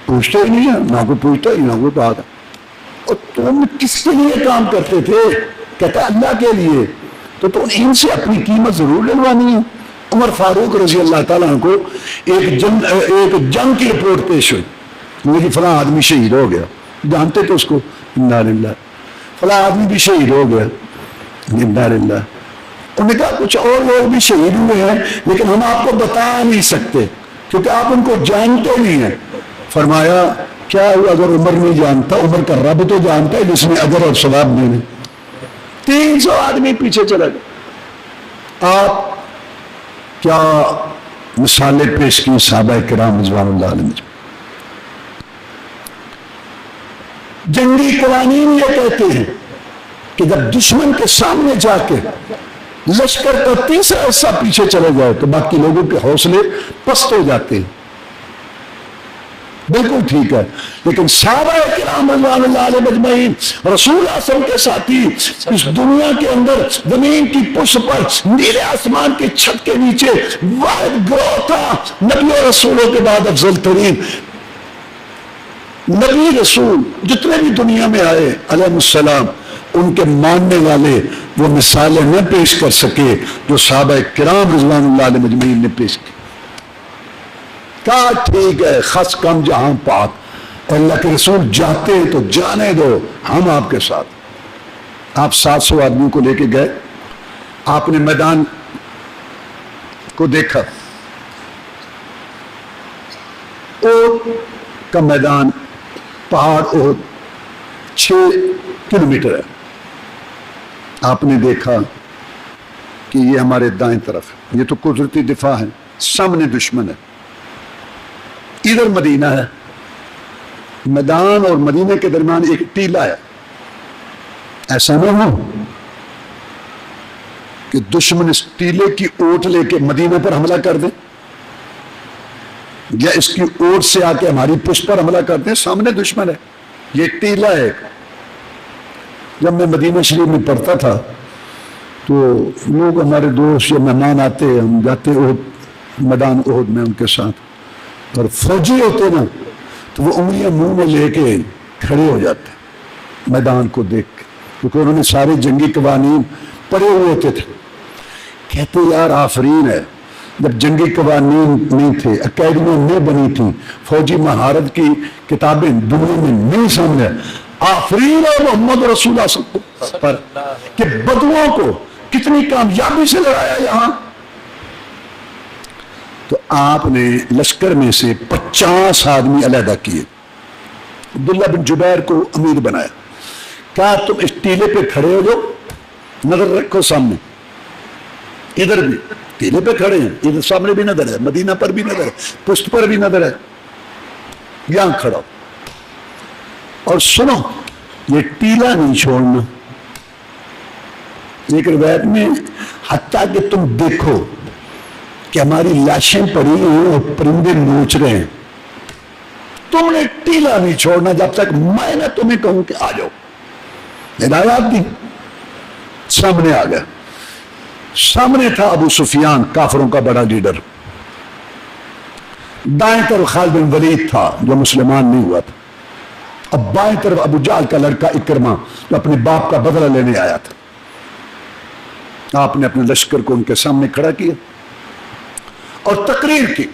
پوچھتے ہی نہیں ہے، نہ کوئی پوچھتا ہی نہ کوئی بات. اور تم کس کے لیے کام کرتے تھے؟ کہتا اللہ کے لیے. تو ان سے اپنی قیمت ضرور ڈلوانی ہے. عمر فاروق رضی اللہ تعالیٰ کو ایک جنگ کی رپورٹ پیش ہوئی، میری فلاں آدمی شہید ہو گیا. جانتے تھے اس کو؟ انا للہ. فلاں آدمی بھی شہید ہو گیا. انا للہ. انہوں نے کہا کچھ اور لوگ بھی شہید ہوئے ہیں لیکن ہم آپ کو بتا نہیں سکتے کیونکہ آپ ان کو جانتے نہیں ہیں. فرمایا کیا اگر عمر نہیں جانتا، عمر کا رب تو جانتا ہے جس نے اجر اور ثواب دینے. 300 آدمی پیچھے چلا گیا. آپ کیا مثالیں پیش کی صحابہ کرام رضوان اللہ علیہ. جنگی قوانین یہ کہتے ہیں کہ جب دشمن کے سامنے جا کے لشکر کا تیسرا حصہ پیچھے چلے جائے تو باقی لوگوں کے حوصلے پست ہو جاتے ہیں. بالکل ٹھیک ہے، لیکن صحابہ کرام رضوان اللہ علیہ مجمعین رسول اللہ صلی اللہ علیہ وسلم کے ساتھی اس دنیا کے اندر زمین کی پشت پر نیلے آسمان کی چھت کے نیچے واحد گروہ تھا. نبی و رسولوں کے بعد افضل ترین نبی رسول جتنے بھی دنیا میں آئے علیہ السلام، ان کے ماننے والے وہ مثالیں نہ پیش کر سکے جو صحابہ کرام رضوان اللہ علیہ مجمعین نے پیش کی. کہا ٹھیک ہے خس کم جہاں پاک، اللہ کے رسول جاتے ہیں تو جانے دو، ہم آپ کے ساتھ. آپ 700 آدمیوں کو لے کے گئے. آپ نے میدان کو دیکھا، احد کا میدان پہاڑ احد 6 کلومیٹر ہے. آپ نے دیکھا کہ یہ ہمارے دائیں طرف ہے، یہ تو قدرتی دفاع ہے، سامنے دشمن ہے، ادھر مدینہ ہے. میدان اور مدینہ کے درمیان ایک ٹیلا ہے. ایسا نہ ہو کہ دشمن اس ٹیلے کی اوٹ لے کے مدینہ پر حملہ کر دیں یا اس کی اوٹ سے آ کے ہماری پشت پر حملہ کر دیں. سامنے دشمن ہے، یہ ٹیلا ہے. جب میں مدینہ شریف میں پڑھتا تھا تو لوگ ہمارے دوست یا مہمان آتے، ہم جاتے احد میدان احد میں ان کے ساتھ، اور فوجی ہوتے نا تو وہ انگلیاں منہ میں لے کے کھڑے ہو جاتے میدان کو دیکھ کے، کیونکہ انہوں نے سارے جنگی قوانین پڑھے ہوئے ہوتے تھے. کہتے یار آفرین ہے، جب جنگی قوانین نہیں تھے، اکیڈمیاں نہیں بنی تھی، فوجی مہارت کی کتابیں دنیا میں نہیں سامنے، آفرین ہے محمد رسول اللہ صلی اللہ علیہ وسلم پر کہ بدوؤں کو کتنی کامیابی سے لڑایا یہاں. تو آپ نے لشکر میں سے 50 آدمی علیحدہ کیے، عبداللہ بن جبیر کو امیر بنایا. کہا تم اس ٹیلے پہ کھڑے ہو جاؤ، نظر رکھو سامنے، ادھر بھی ٹیلے پہ کھڑے ہیں، ادھر سامنے بھی نظر ہے، مدینہ پر بھی نظر ہے، پشت پر بھی نظر ہے، یہاں کھڑا ہو. اور سنو یہ ٹیلا نہیں چھوڑنا. ایک روایت میں حتیٰ کہ تم دیکھو کہ ہماری لاشیں پڑی ہیں اور پرندے نوچ رہے ہیں، تم نے ٹیلا نہیں چھوڑنا جب تک میں نہ تمہیں کہوں کہ آ جاؤ. ہدایات دی. سامنے آ گیا. سامنے تھا ابو سفیان، کافروں کا بڑا لیڈر. دائیں طرف خالد بن ولید تھا جو مسلمان نہیں ہوا تھا. اب بائیں طرف ابو جہل کا لڑکا اکرما جو اپنے باپ کا بدلہ لینے آیا تھا، آپ نے اپنے لشکر کو ان کے سامنے کھڑا کیا اور تقریر کی۔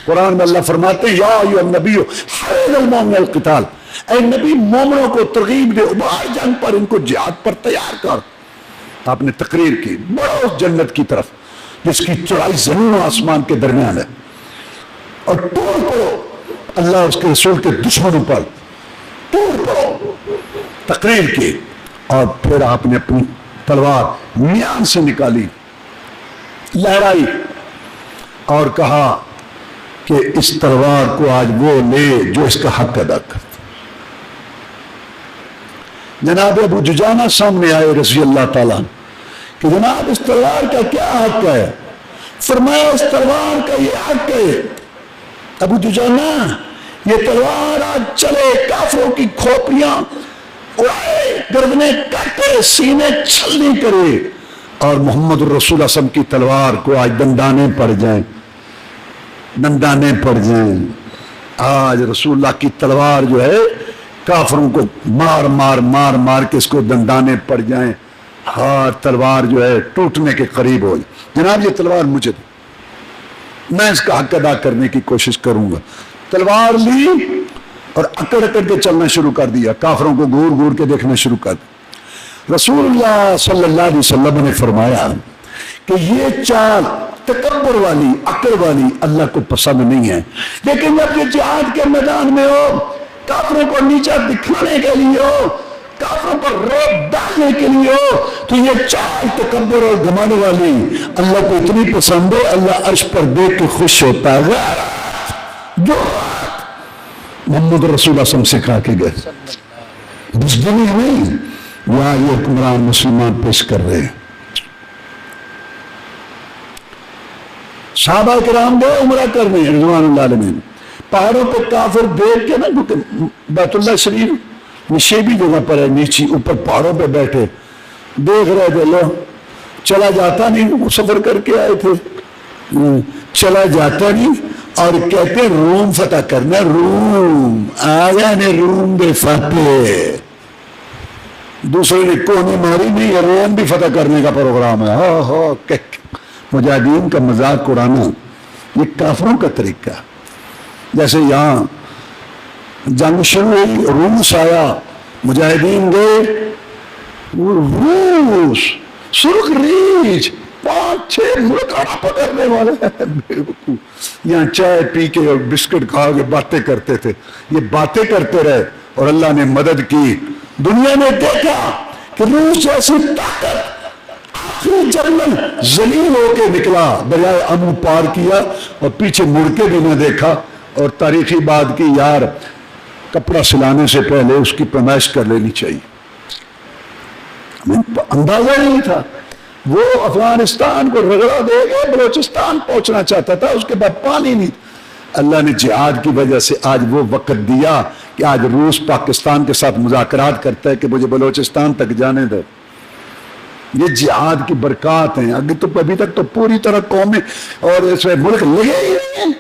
قرآن میں اللہ فرماتے ہیں یا ایھا النبی حرض المؤمنین علی القتال، اے نبی مومنوں کو ترغیب دے ابھار جنگ پر، ان کو جہاد پر تیار کر۔ آپ نے تقریر کی، بڑھو اس جنت کی طرف جس کی چوڑائی زمین و آسمان کے درمیان ہے، اور ٹوٹ پڑو اللہ اس کے رسول کے دشمنوں پر، ٹوٹ پڑو۔ تقریر کی اور پھر آپ نے اپنی تلوار میان سے نکالی، لہرائی اور کہا کہ اس تلوار کو آج وہ لے جو اس کا حق ادا کرتا۔ جناب ابو دجانہ سامنے آئے رضی اللہ تعالیٰ کہ جناب اس تلوار کا کیا حق ہے؟ فرمایا اس تلوار کا یہ حق ہے ابو دجانہ، یہ تلوار آج چلے، کافروں کی کھوپڑیاں اڑائے، گردنیں کاٹے، سینے چھلنی کرے، اور محمد الرسول صلی اللہ علیہ وسلم کی تلوار کو آج دندانے پڑ جائیں، دندانے پڑ جائیں۔ آج رسول اللہ کی تلوار جو ہے کافروں کو مار مار مار مار کے اس کو دندانے پڑ جائیں، ہر تلوار جو ہے ٹوٹنے کے قریب ہو جائے۔ جناب یہ تلوار مجھے دو، میں اس کا حق ادا کرنے کی کوشش کروں گا۔ تلوار لی اور اکڑ اکڑ کے چلنا شروع کر دیا، کافروں کو گور گور کے دیکھنا شروع کر دیا۔ رسول اللہ صلی اللہ علیہ وسلم نے فرمایا کہ یہ چال تکبر والی، اکڑ والی اللہ کو پسند نہیں ہے، لیکن جب یہ جہاد کے میدان میں ہو، کافروں کو نیچا دکھانے کے لیے ہو، کافروں پر روک ڈالنے کے لیے ہو، تو یہ چال تکبر اور گھمنڈ والی اللہ کو اتنی پسند ہے، اللہ عرش پر دیکھ کے خوش ہوتا ہے۔ جو محمد رسول اللہ صلی اللہ علیہ وسلم سکھا کے گئے، بزدلی نہیں، یہاں یہ حکمران مسلمان پیش کر رہے ہیں۔ صحابہ کرام گئے عمرہ کرنے رضوان اللہ علیہ، پہاڑوں پہ کافر دیکھ کے نا، کیونکہ بیت اللہ شریف نیچے بھی جگہ پر ہے، نیچے اوپر پہاڑوں پہ بیٹھے دیکھ رہے تھے، لو چلا جاتا نہیں، وہ سفر کر کے آئے تھے، چلا جاتا نہیں، اور کہتے روم فتح کرنا، روم آیا نے روم بے فتح، دوسرے نے کونے ماری نہیں، یہ روم بھی فتح کرنے کا پروگرام ہے۔ ہاں ہاں، مجاہدین کا مذاق اڑانا یہ کافروں کا طریقہ۔ جیسے یہاں جنگ شروع ہوئی، روس آیا، مجاہدین گئے، روس سرخ ریچ 5-6 ملک پکڑنے والے، یہاں چائے پی کے اور بسکٹ کھا کے باتیں کرتے تھے، یہ باتیں کرتے رہے اور اللہ نے مدد کی۔ دنیا نے دیکھا کہ روس جیسی طاقت آخری جنگ ذلیل ہو کے نکلا، دریائے امو پار کیا اور پیچھے مڑ کے بھی نہ دیکھا، اور تاریخی بات کی یار کپڑا سلانے سے پہلے اس کی پیمائش کر لینی چاہیے۔ ہمیں اندازہ نہیں تھا، وہ افغانستان کو رگڑا دے کے بلوچستان پہنچنا چاہتا تھا، اس کے بعد پانی نہیں۔ اللہ نے جہاد کی وجہ سے آج وہ وقت دیا کہ آج روس پاکستان کے ساتھ مذاکرات کرتا ہے کہ مجھے بلوچستان تک جانے دے۔ یہ جہاد کی برکات ہیں، ابھی تک تو پوری طرح قومیں اور اس میں ملک لگے ہی نہیں ہیں۔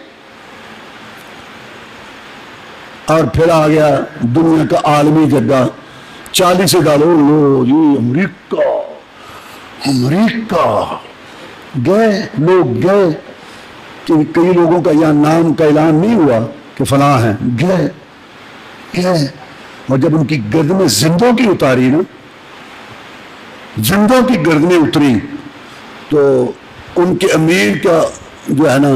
اور پھر آ گیا دنیا کا عالمی جگہ، 40 ڈالر لو جی، امریکہ گئے، لوگ گئے، کئی لوگوں کا یہاں نام کا اعلان نہیں ہوا کہ فلاں ہیں، گئے، اور جب ان کی گردنیں زندوں کی اتاری نا، زندوں کی گردنیں اتری، تو ان کے امیر کا جو ہے نا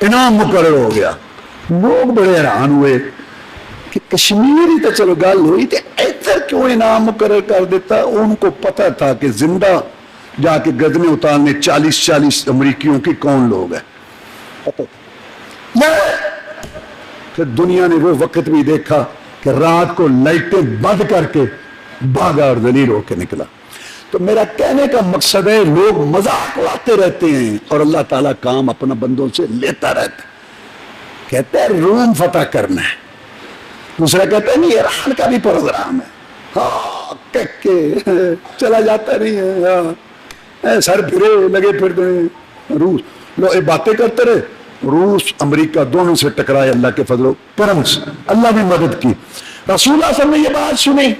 انعام مقرر ہو گیا۔ لوگ بڑے حیران ہوئے کہ کشمیر ہی تو چلو گل ہوئی تھی، ادھر کیوں انعام مقرر کر دیتا؟ ان کو پتا تھا کہ زندہ جا کے گردنیں اتارنے 40 امریکیوں کی کون لوگ ہیں۔ پھر دنیا نے وہ وقت بھی دیکھا کہ رات کو لائٹیں بند کر کے بھاگا اور ذلیل ہو کے نکلا۔ تو میرا کہنے کا مقصد ہے، لوگ مذاق اڑاتے رہتے ہیں اور اللہ تعالیٰ کام اپنا بندوں سے لیتا رہتا ہے۔ کہتے ہیں روم فتح کرنا ہے، دوسرا کہتا ہے نہیں ایران کا بھی پروگرام ہے، ہاں کہہ کے چلا جاتا نہیں ہے، ہاں سر پھرے لگے پھرتے ہیں۔ روس لو یہ باتیں کرتے رہے، روس امریکہ دونوں سے ٹکرائے اللہ کے فضل و کرم سے، اللہ نے مدد کی۔ رسول اللہ صلی اللہ علیہ وسلم نے یہ بات سنی،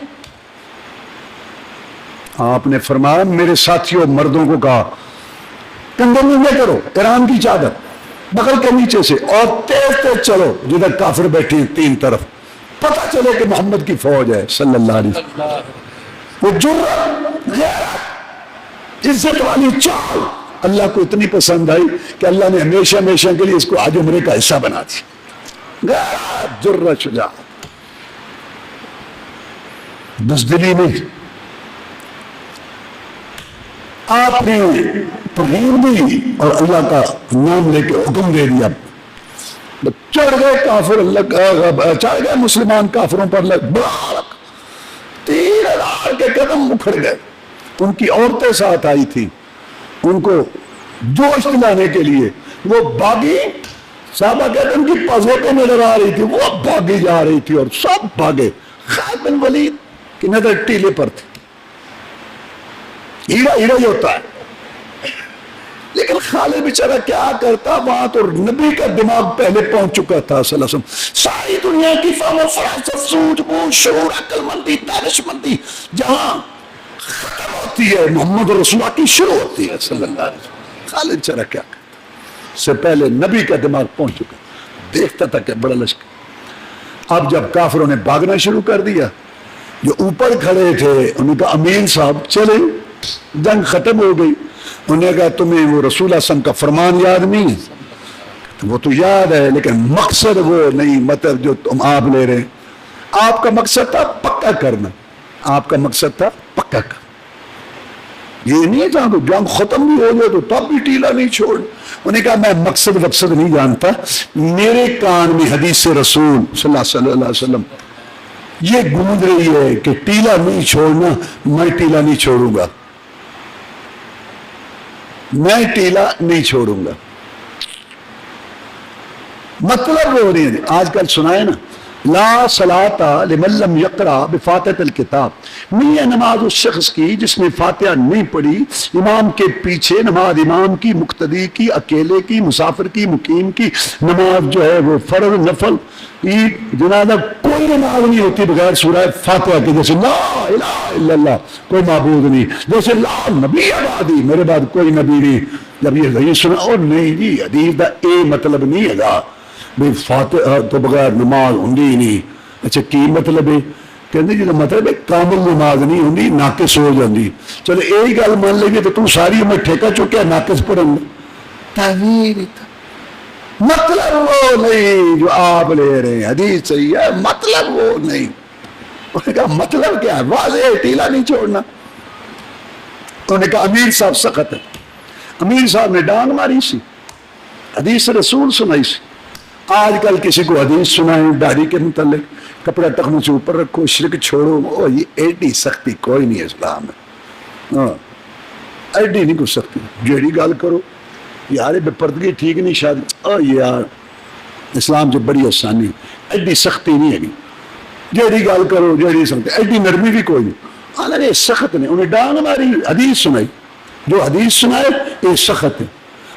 آپ نے فرمایا میرے ساتھیوں مردوں کو کہا کندھے نیچے کرو، ایران کی چادر بغل کے نیچے سے، اور تیز تیز چلو جدھر کافر بیٹھے ہیں تین طرف، پتہ چلے کہ محمد کی فوج ہے صلی اللہ علیہ وسلم۔ وہ جرأت، غیرت، عزت والی چال اللہ کو اتنی پسند آئی کہ اللہ نے ہمیشہ ہمیشہ کے لیے اس کو حج عمرے کا حصہ بنا دیا۔ غیرت، جرأت، شجاعت، بزدلی نہیں۔ آپ نے ترغیب دی اور اللہ کا نام لے کے حکم دے دیا، چڑھ گئے کافر، اللہ چڑھ گئے مسلمان کافروں پر، بڑک تیر ڈال کے قدم اکھڑ گئے۔ ان کی عورتیں ساتھ آئی تھی، ان کو جوش دلانے کے لیے وہ بھاگی، صحابہ کہتے ہیں ان کی پزوٹیں نظر آ رہی تھی، وہ بھاگی جا رہی تھی اور سب بھاگے۔ خالد بن ولید کی نظر ٹیلے پر تھی، ہیرا ہیرا ہی ہوتا ہے، لیکن خالد بیچارہ کیا کرتا، وہاں تو نبی کا دماغ پہلے پہنچ چکا تھا صلی اللہ علیہ وسلم۔ ساری دنیا کی فہم و فراست، سوجھ بوجھ، شعور، عقل مندی، دانش مندی جہاں ختم ہوتی ہے محمد رسول اللہ کی شروع ہوتی ہے صلی اللہ علیہ وسلم۔ خالد بیچارہ کیا کرتا، اس سے پہلے نبی کا دماغ پہنچ چکا، دیکھتا تھا کہ بڑا لشکر۔ اب جب کافروں نے بھاگنا شروع کر دیا، جو اوپر کھڑے تھے انہوں نے کہا امین صاحب چلے، جنگ ختم ہو گئی۔ انہوں نے کہا تمہیں وہ رسول اللہ صلی اللہ علیہ وسلم کا فرمان یاد نہیں ہے؟ وہ تو یاد ہے لیکن مقصد وہ نہیں، مطلب جو تم آپ لے رہے ہیں، آپ کا مقصد تھا پکا کرنا، آپ کا مقصد تھا پکا کرنا، یہ نہیں تھا کہ جنگ ختم بھی ہو جائے تو تب بھی ٹیلا نہیں چھوڑ۔ انہوں نے کہا میں مقصد نہیں جانتا، میرے کان میں حدیث رسول صلی اللہ علیہ وسلم یہ گونج رہی ہے کہ ٹیلا نہیں چھوڑنا، میں ٹیلا نہیں چھوڑوں گا، میں ٹیلا نہیں چھوڑوں گا۔ مطلب وہ نہیں ہے، آج کل سنائے نا لا صلاۃ لمن لم یقرأ بفاتحۃ الکتاب، نہیں ہے نماز اس شخص کی جس نے فاتحہ نہیں پڑھی، امام کے پیچھے نماز، امام کی، مقتدی کی، اکیلے کی، مسافر کی، مقیم کی نماز جو ہے وہ فرض، نفل، عید، جنازہ، کوئی نماز نہیں ہوتی بغیر سورہ فاتحہ کے۔ جیسے لا الہ الا اللہ کوئی معبود نہیں، جیسے لا نبی بعدی میرے بعد کوئی نبی نہیں۔ جب یہ حدیث سنا اور نہیں جی حدیث دا اے مطلب نہیں ہے گا بھئی فاتحہ تو بغیر نماز ہوندی ہی نہیں۔ اچھا کی مطلب ہے؟ کہندے جی مطلب ہے کامل نماز نہیں ہوندی، ناقص ہو جاندی۔ چلو یہی گل مان لے تو ساری عمر ٹھیکہ چکیا ناقص پڑھن تعویل، مطلب وہ نہیں جو آپ لے رہے ہیں، حدیث صحیح ہے مطلب وہ نہیں۔ انہوں نے کہا مطلب کیا ہے؟ واضح ہے ٹیلا نہیں چھوڑنا۔ انہوں نے کہا امیر صاحب سخت ہے۔ امیر صاحب نے ڈانگ ماری سی، حدیث رسول سنائی سی۔ آج کل کسی کو حدیث سنائیں داڑھی کے متعلق، کپڑا ٹخنوں سے اوپر رکھو، شرک چھوڑو، یہ ایڈی سختی کوئی نہیں ہے اسلام میں، ایڈی نہیں کچھ سختی۔ جیڑی گل کرو یار بے پردگی ٹھیک نہیں، شادی یار اسلام جو بڑی آسانی، ایڈی سختی نہیں ہے، جیڑی گل کرو جیڑی سختی، ایڈی نرمی بھی کوئی نہیں۔ حالانکہ سخت نے انہیں ڈانگ ماری، حدیث سنائی، جو حدیث سنائے یہ سخت ہے۔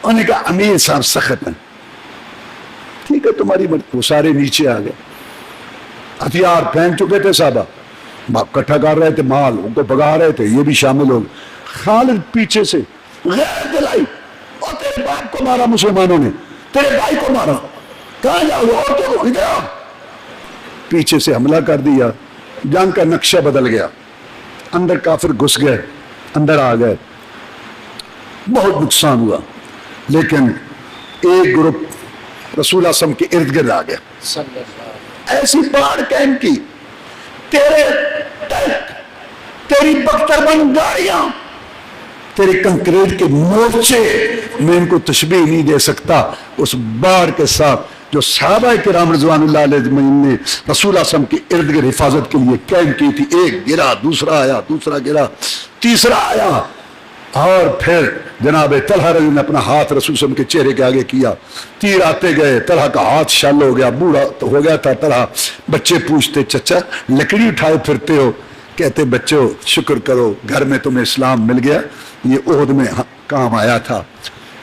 انہوں نے کہا امیر صاحب سخت ہیں، ٹھیک ہے تمہاری مرضی۔ وہ سارے نیچے آ گئے، ہتھیار پھینک چکے تھے صحابہ، اکٹھا کر رہے تھے مال، ان کو بھگا رہے تھے، یہ بھی شامل ہو گئے۔ خالد پیچھے سے غیر دلائی، اور تیرے باپ کو مارا مسلمانوں نے، تیرے بھائی کو مارا، کہاں جاؤ گے اور تو ادھر۔ پیچھے سے حملہ کر دیا، جنگ کا نقشہ بدل گیا، اندر کافر گھس گئے، اندر آ گئے، بہت نقصان ہوا۔ لیکن ایک گروپ رسول اللہ صلی اللہ علیہ وسلم کے ارد گرد آ گیا، ایسی باڑ قائم کی، تیرے ٹینک، تیری بختربند گاڑیاں، تیرے کنکریٹ کے مورچے، میں ان کو تشبیہ نہیں دے سکتا اس باڑ کے ساتھ جو صحابہ کرام رضوان اللہ علیہ اجمعین نے رسول اللہ صلی اللہ علیہ وسلم کی ارد گرد حفاظت کے لیے قائم کی تھی۔ ایک گرا، دوسرا آیا، دوسرا گرا، تیسرا آیا، اور پھر جناب طلحہ رضی اللہ عنہ نے اپنا ہاتھ رسول صلی اللہ علیہ وسلم کے چہرے کے آگے کیا، تیر آتے گئے، طلحہ کا ہاتھ شل ہو گیا، بوڑھا تو ہو گیا تھا طلحہ۔ بچے پوچھتے چچا لکڑی اٹھائے پھرتے ہو؟ کہتے بچوں شکر کرو گھر میں تمہیں اسلام مل گیا، یہ احد میں کام آیا تھا۔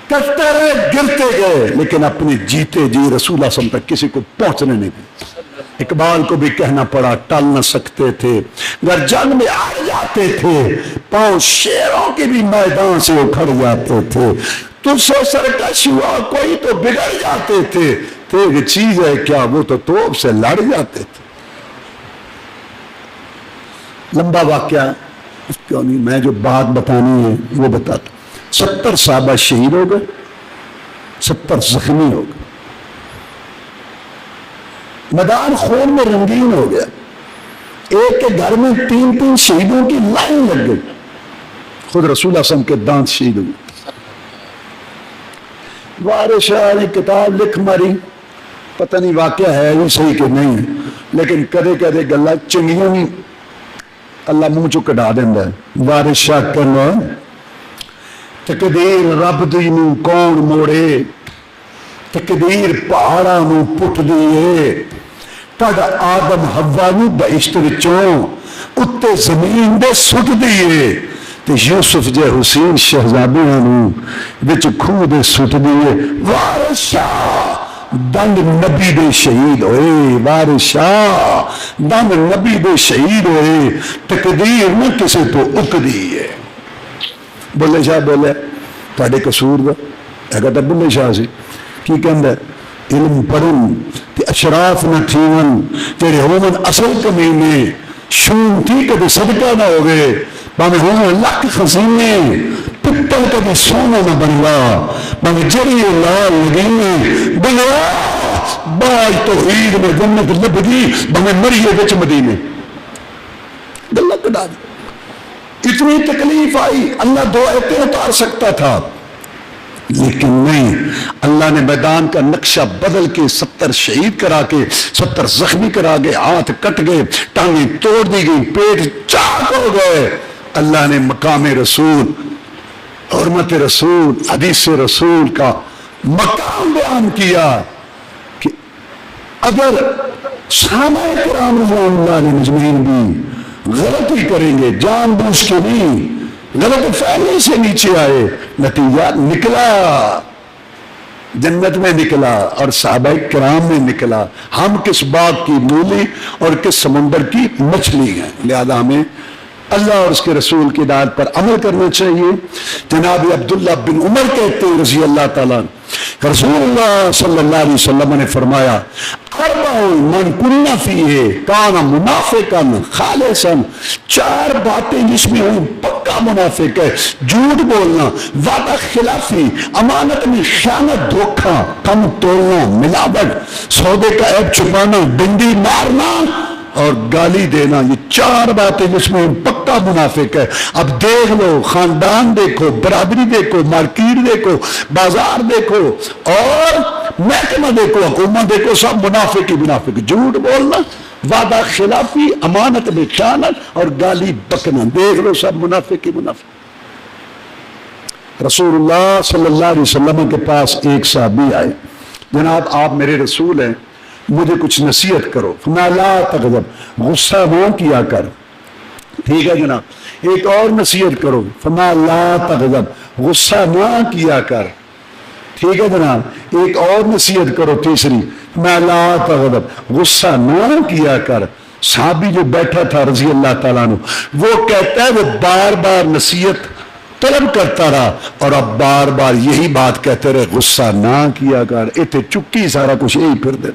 کٹتے رہے، گرتے گئے، لیکن اپنے جیتے جی رسول اللہ صلی اللہ علیہ وسلم تک کسی کو پہنچنے نہیں دیا۔ اقبال کو بھی کہنا پڑا ٹل نہ سکتے تھے، گر جنگ میں آ جاتے تھے، پاؤں شیروں کے بھی میدان سے اکھڑ جاتے تھے، تجھ سے سرکش ہوا کوئی تو بگڑ جاتے تھے، ایک چیز ہے کیا وہ تو توپ سے لڑ جاتے تھے۔ لمبا واقعہ کیوں نہیں، میں جو بات بتانی ہے وہ بتاتا۔ 70 صحابہ شہید ہو گئے، 70 زخمی ہو گئے، میدان خون میں رنگین ہو گیا، ایک کے گھر میں 3 شہیدوں کی لائن لگ گئی، خود رسول اللہ صلی اللہ علیہ وسلم کے دانت شہید ہوئے۔ وارث شاہ نے کتاب لکھ ماری، پتہ نہیں واقعہ ہے یہ صحیح کہ نہیں، لیکن کدے کدے گلا چنگیاں اللہ منہ چو کٹا دینا ہے۔ وارث شاہ کہنا تقدیر رب دی نو کون موڑے، تقدیر پہاڑا نو پٹ دیے، تڈ آدم حوا نو بہشت وچوں اتے زمین دے سٹ دیے، تے یوسف جے حسین شہزادیاں نو وچ کھو دے سٹ دیے۔ وارث شاہ دنگ نبی دے شہید ہوئے، وارث شاہ دنگ نبی دے شہید ہوئے، تقدیر نہ کسے تو اک دیے۔ بلے شاہ بولے تھوڑے قصور دا اگر تو بلے شاہ سی کی کہندا علم پڑھن تے اشراف نہ تھیون تیرے ہومن اصل کمینے، شون تھی کدے صدقہ نہ ہو گئے، باویں ہومن لکھ خزینے، پتل کدے سونا نہ بنلا، باویں جری لال لگینے، بلیا باج توحید میں جنت لبدی، باویں مریے وچ مدینے۔ گلہ کڈا دی اتنی تکلیف آئی، اللہ دو ایتیں اتار سکتا تھا لیکن نہیں، اللہ نے میدان کا نقشہ بدل کے 70 شہید کرا کے 70 زخمی کرا کے، ہاتھ کٹ گئے، ٹانگیں توڑ دی گئی، پیٹ چاک ہو گئے۔ اللہ نے مقام رسول، حرمت رسول، حدیث رسول کا مقام بیان کیا کہ اگر صحابہ کرام رضوان اللہ علیہم اجمعین بھی غلطی کریں گے، جان بوجھ کے نہیں، غلط فہمی سے نیچے آئے، نتیجہ نکلا جنت میں نکلا اور صحابہ کرام میں نکلا۔ ہم کس باغ کی مولی اور کس سمندر کی مچھلی ہیں، لہذا ہمیں اللہ اور اس کے رسول کی ہدایت پر عمل کرنا چاہیے۔ جناب عبداللہ بن عمر کہتے ہیں رضی اللہ تعالیٰ، رسول اللہ صلی اللہ علیہ وسلم نے فرمایا اربع من کن فیہ کان منافقا خالصا، 4 باتیں جس میں ہوں پکا منافق ہے، جھوٹ بولنا، وعدہ خلافی، امانت میں خیانت، دھوکہ، کم تولنا، ملاوٹ، سودے کا عیب چھپانا، ڈنڈی مارنا اور گالی دینا، یہ 4 باتیں جس میں پکا منافق ہے۔ اب دیکھ لو، خاندان دیکھو، برادری دیکھو، مارکیٹ دیکھو، بازار دیکھو اور محکمہ دیکھو، حکومت دیکھو، سب منافق ہی منافق، جھوٹ بولنا، وعدہ خلافی، امانت میں خیانت اور گالی بکنا، دیکھ لو سب منافق ہی منافق۔ رسول اللہ صلی اللہ علیہ وسلم کے پاس ایک صحابی آئے، جناب آپ میرے رسول ہیں، مجھے کچھ نصیحت کرو۔ فرمایا لا تغضب، غصہ نہ کیا کر، ٹھیک ہے جناب۔ ایک اور نصیحت کرو، فرمایا لا تغضب، غصہ نہ کیا کر، ٹھیک ہے جناب۔ ایک اور نصیحت کرو، تیسری، فرمایا لا تغضب، غصہ نہ کیا کر۔ صحابی جو بیٹھا تھا رضی اللہ تعالیٰ عنہ، وہ کہتا ہے وہ بار بار نصیحت طلب کرتا رہا اور اب بار بار یہی بات کہتے رہے، غصہ نہ کیا کر، اتنے چکی سارا کچھ یہی پھر دے،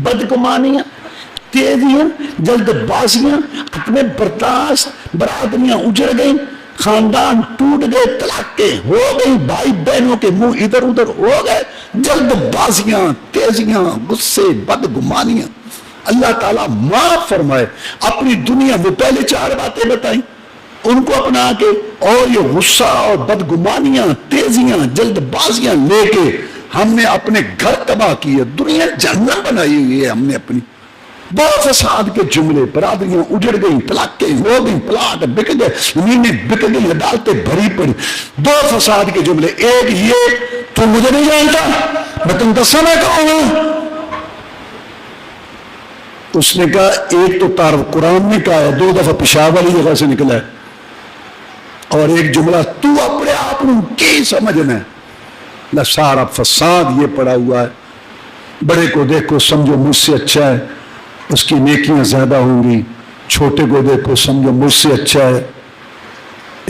بدگمانیاں، تیزیاں، جلد بازیاں، اپنے برداشت، برادریاں اجڑ گئیں، خاندان ٹوٹ گئے، طلاقیں ہو گئی، بھائی بہنوں کے منہ ادھر ادھر ہو گئے، جلد بازیاں، تیزیاں، غصے، بدگمانیاں۔ اللہ تعالیٰ معاف فرمائے۔ اپنی دنیا میں پہلے 4 باتیں بتائیں، ان کو اپنا کے، اور یہ غصہ اور بدگمانیاں، تیزیاں، جلد بازیاں لے کے ہم نے اپنے گھر تباہ کیے، دنیا جہنم بنائی ہوئی ہے ہم نے اپنی۔ بہت فساد کے جملے، برادریاں اجڑ گئیں، طلاقیں ہو گئیں، پلاٹ بک گئے، زمینیں بک گئیں، عدالتیں بھری پڑی۔ 2 فساد کے جملے، ایک یہ تو مجھے نہیں جانتا، میں تم دسا میں کہوں گا۔ اس نے کہا ایک تو تعارف قرآن نے کہا ہے، 2 دفعہ پیشاب والی جگہ سے نکلا ہے، اور ایک جملہ تو اپنے آپ کی سمجھنا ہے۔ سارا فساد یہ پڑا ہوا ہے، بڑے کو دیکھو سمجھو مجھ سے اچھا ہے، اس کی نیکیاں زیادہ ہوں گی، چھوٹے کو دیکھو سمجھو مجھ سے اچھا ہے،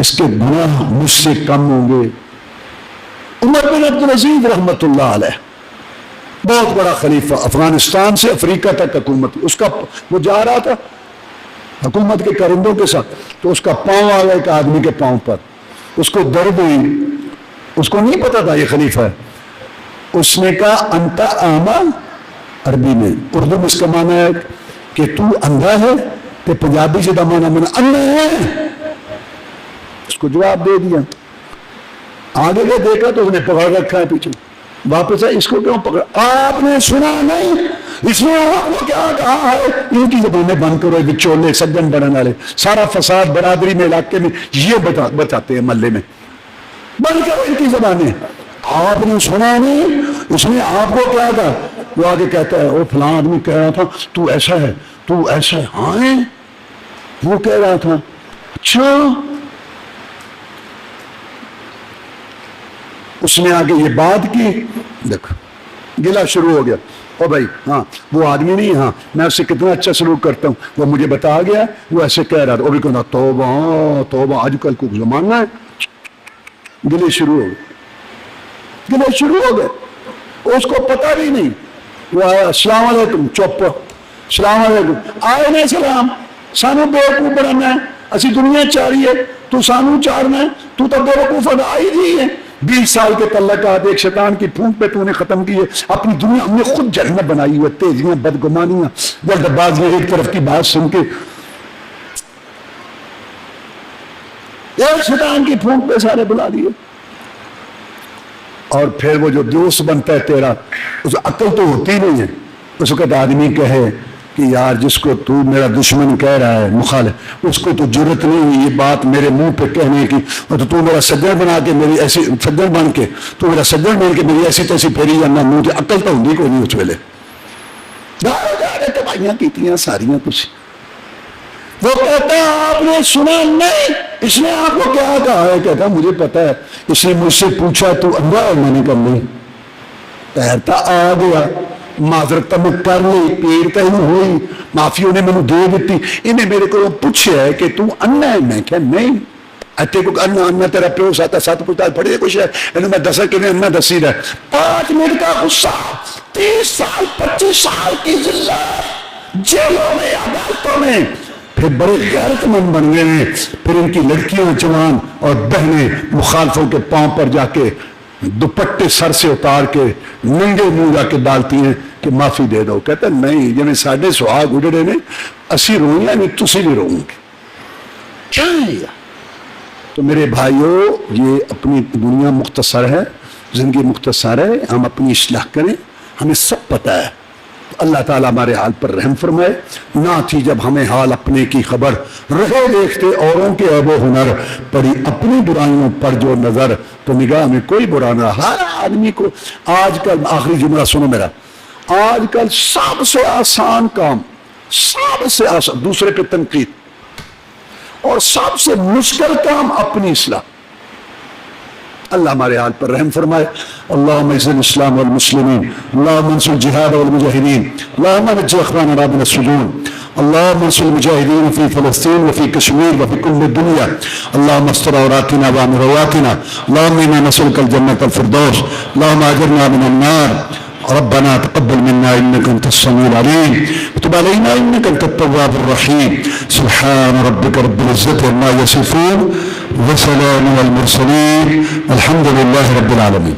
اس کے گناہ مجھ سے کم ہوں گے۔ عمر بن عبدالعزیز رحمۃ اللہ علیہ بہت بڑا خلیفہ، افغانستان سے افریقہ تک حکومت، اس کا وہ جا رہا تھا حکومت کے کرندوں کے ساتھ، تو اس کا پاؤں آ گیا ایک آدمی کے پاؤں پر، اس کو درد ہوئی، اس کو نہیں پتا تھا یہ خلیفہ ہے، اس نے کہا انت اعمی، عربی میں، اردو میں اس کا معنی ہے کہ تو اندھا ہے، تو پنجابی سے معنی میں اندھا ہے، اس کو جواب دے دیا۔ آگے وہ دیکھا تو اس نے پکڑ رکھا ہے پیچھے، واپس آئے، اس کو کیوں پکڑا؟ آپ نے سنا نہیں، اس نے آپ نے کیا کہا ہے؟ ان کی زبانیں بند کرو، بچولے سجن بننے والے، سارا فساد برادری میں علاقے میں یہ بتاتے ہیں محلے میں، بند کرو ان کی زبانیں۔ آپ نے سنا نہیں، اس نے آپ کو کیا کہا؟ وہ آگے کہتا ہے وہ فلاں آدمی کہہ رہا تھا تو ایسا ہے، تو ایسا ہے، ہاں ہے، وہ کہہ رہا تھا، اچھا۔ اس نے آگے یہ بات کی، دیکھو گلا شروع ہو گیا، او بھائی ہاں وہ آدمی نہیں، ہاں میں اس سے کتنا اچھا سلوک کرتا ہوں، وہ مجھے بتا گیا وہ ایسے کہہ رہا تھا، وہ بھی کہنا توبہ توبہ، آج کل کو زمانہ ہے، گلے شروع ہو گئے، گلے شروع ہو گئے، اس کو پتہ بھی نہیں، وہ آیا السلام علیکم، چپ، السلام علیکم، آئے نہیں سلام، سانو بیوقوف بنانا ہے، اسی دنیا چاری ہے، تو سانو چارنا ہے، تو تب بیوقوف آئی دی ہے، 20 سال کے تعلقات ایک شیطان کی پھونک پہ تو نے ختم کیے، اپنی دنیا ہم نے خود جہنم بنائی ہوئی، تیزیاں بدگمانیاں جلد بازیاں، ایک طرف کی بات سن کے ایک شیطان کی پھونک پہ سارے بلا دیے۔ اور پھر وہ جو دوست بنتا ہے تیرا، اس عقل تو ہوتی نہیں ہے، اس وقت آدمی کہے کہ یار جس کو تو میرا دشمن کہہ رہا ہے مخالف، اس کو تو جرت نہیں ہوئی یہ بات میرے منہ پہ کہنے کی، اور تو میرا سجن بنا کے میری ایسی سجن بن کے تو میرا سجن بن کے میری ایسی تیسی پھیری جانا، منہ کی عقل تو ہوندی کوئی نہیں اس ویلے، جا رہے تباہیاں کیتیاں ساریاں کچھ۔ وہ کہتا ہے آپ نے سنا نہیں، اس نے آپ کو کیا کہا ہے؟ کہتا مجھے پتا ہے، اس نے مجھ سے پوچھا تو اندھا ہے، میں نے کہا نہیں، تیرتا آ گیا، معذرت میں کر لی، پیر تے ہوئی، معافیوں نے مجھے دے دیتی، انہیں میرے کو پوچھا ہے کہ تو انا ہے، میں کہا نہیں، اتے کو انا تیرا پیو ساتا سات پوچھتا پڑھے کچھ ہے، انہوں میں دسا کہ انا دسی رہا، 5 منٹ کا غصہ، 30 سال 25 سال کی ذلت، جیلوں میں عدالتوں میں، پھر بڑے غیرت مند بن گئے ہیں، پھر ان کی لڑکیاں جوان اور بہنیں مخالفوں کے پاؤں پر جا کے دوپٹے سر سے اتار کے ننگے منہ جا کے ڈالتی ہیں کہ معافی دے دو، کہتا نہیں جنہیں ساڑھے سہاگ اجڑے نے اسی روئیں نہیں تسی بھی روؤں گے، کیا ہے یہ؟ تو میرے بھائیوں یہ اپنی دنیا مختصر ہے، زندگی مختصر ہے، ہم اپنی اصلاح کریں، ہمیں سب پتہ ہے، اللہ تعالیٰ ہمارے حال پر رحم فرمائے۔ نہ تھی جب ہمیں حال اپنے کی خبر، رہے دیکھتے اوروں کے عیب و ہنر، پڑی اپنی برائیوں پر جو نظر، تو نگاہ میں کوئی برا نہ۔ ہر آدمی کو آج کل، آخری جملہ سنو میرا، آج کل سب سے آسان کام، سب سے آسان، دوسرے پہ تنقید، اور سب سے مشکل کام اپنی اصلاح۔ اللہ ہمارے حال پر رحم فرمائے۔ اللہم اعز الاسلام والمسلمین، اللہم انصر الجہاد والمجاہدین، اللہم نجی اخواننا من السجون، اللہم انصر المجاہدین فی فلسطین وفی کشمیر وفی کل الدنیا، اللہم استر عوراتنا وامن رواتنا، اللہم انا نسألک الجنة الفردوس، اللہم اجرنا من النار، ربنا تقبل منا انك انت السميع العليم وتب علينا انك انت التواب الرحيم سبحان ربك رب العزة عما يصفون وسلام على المرسلين الحمد لله رب العالمين.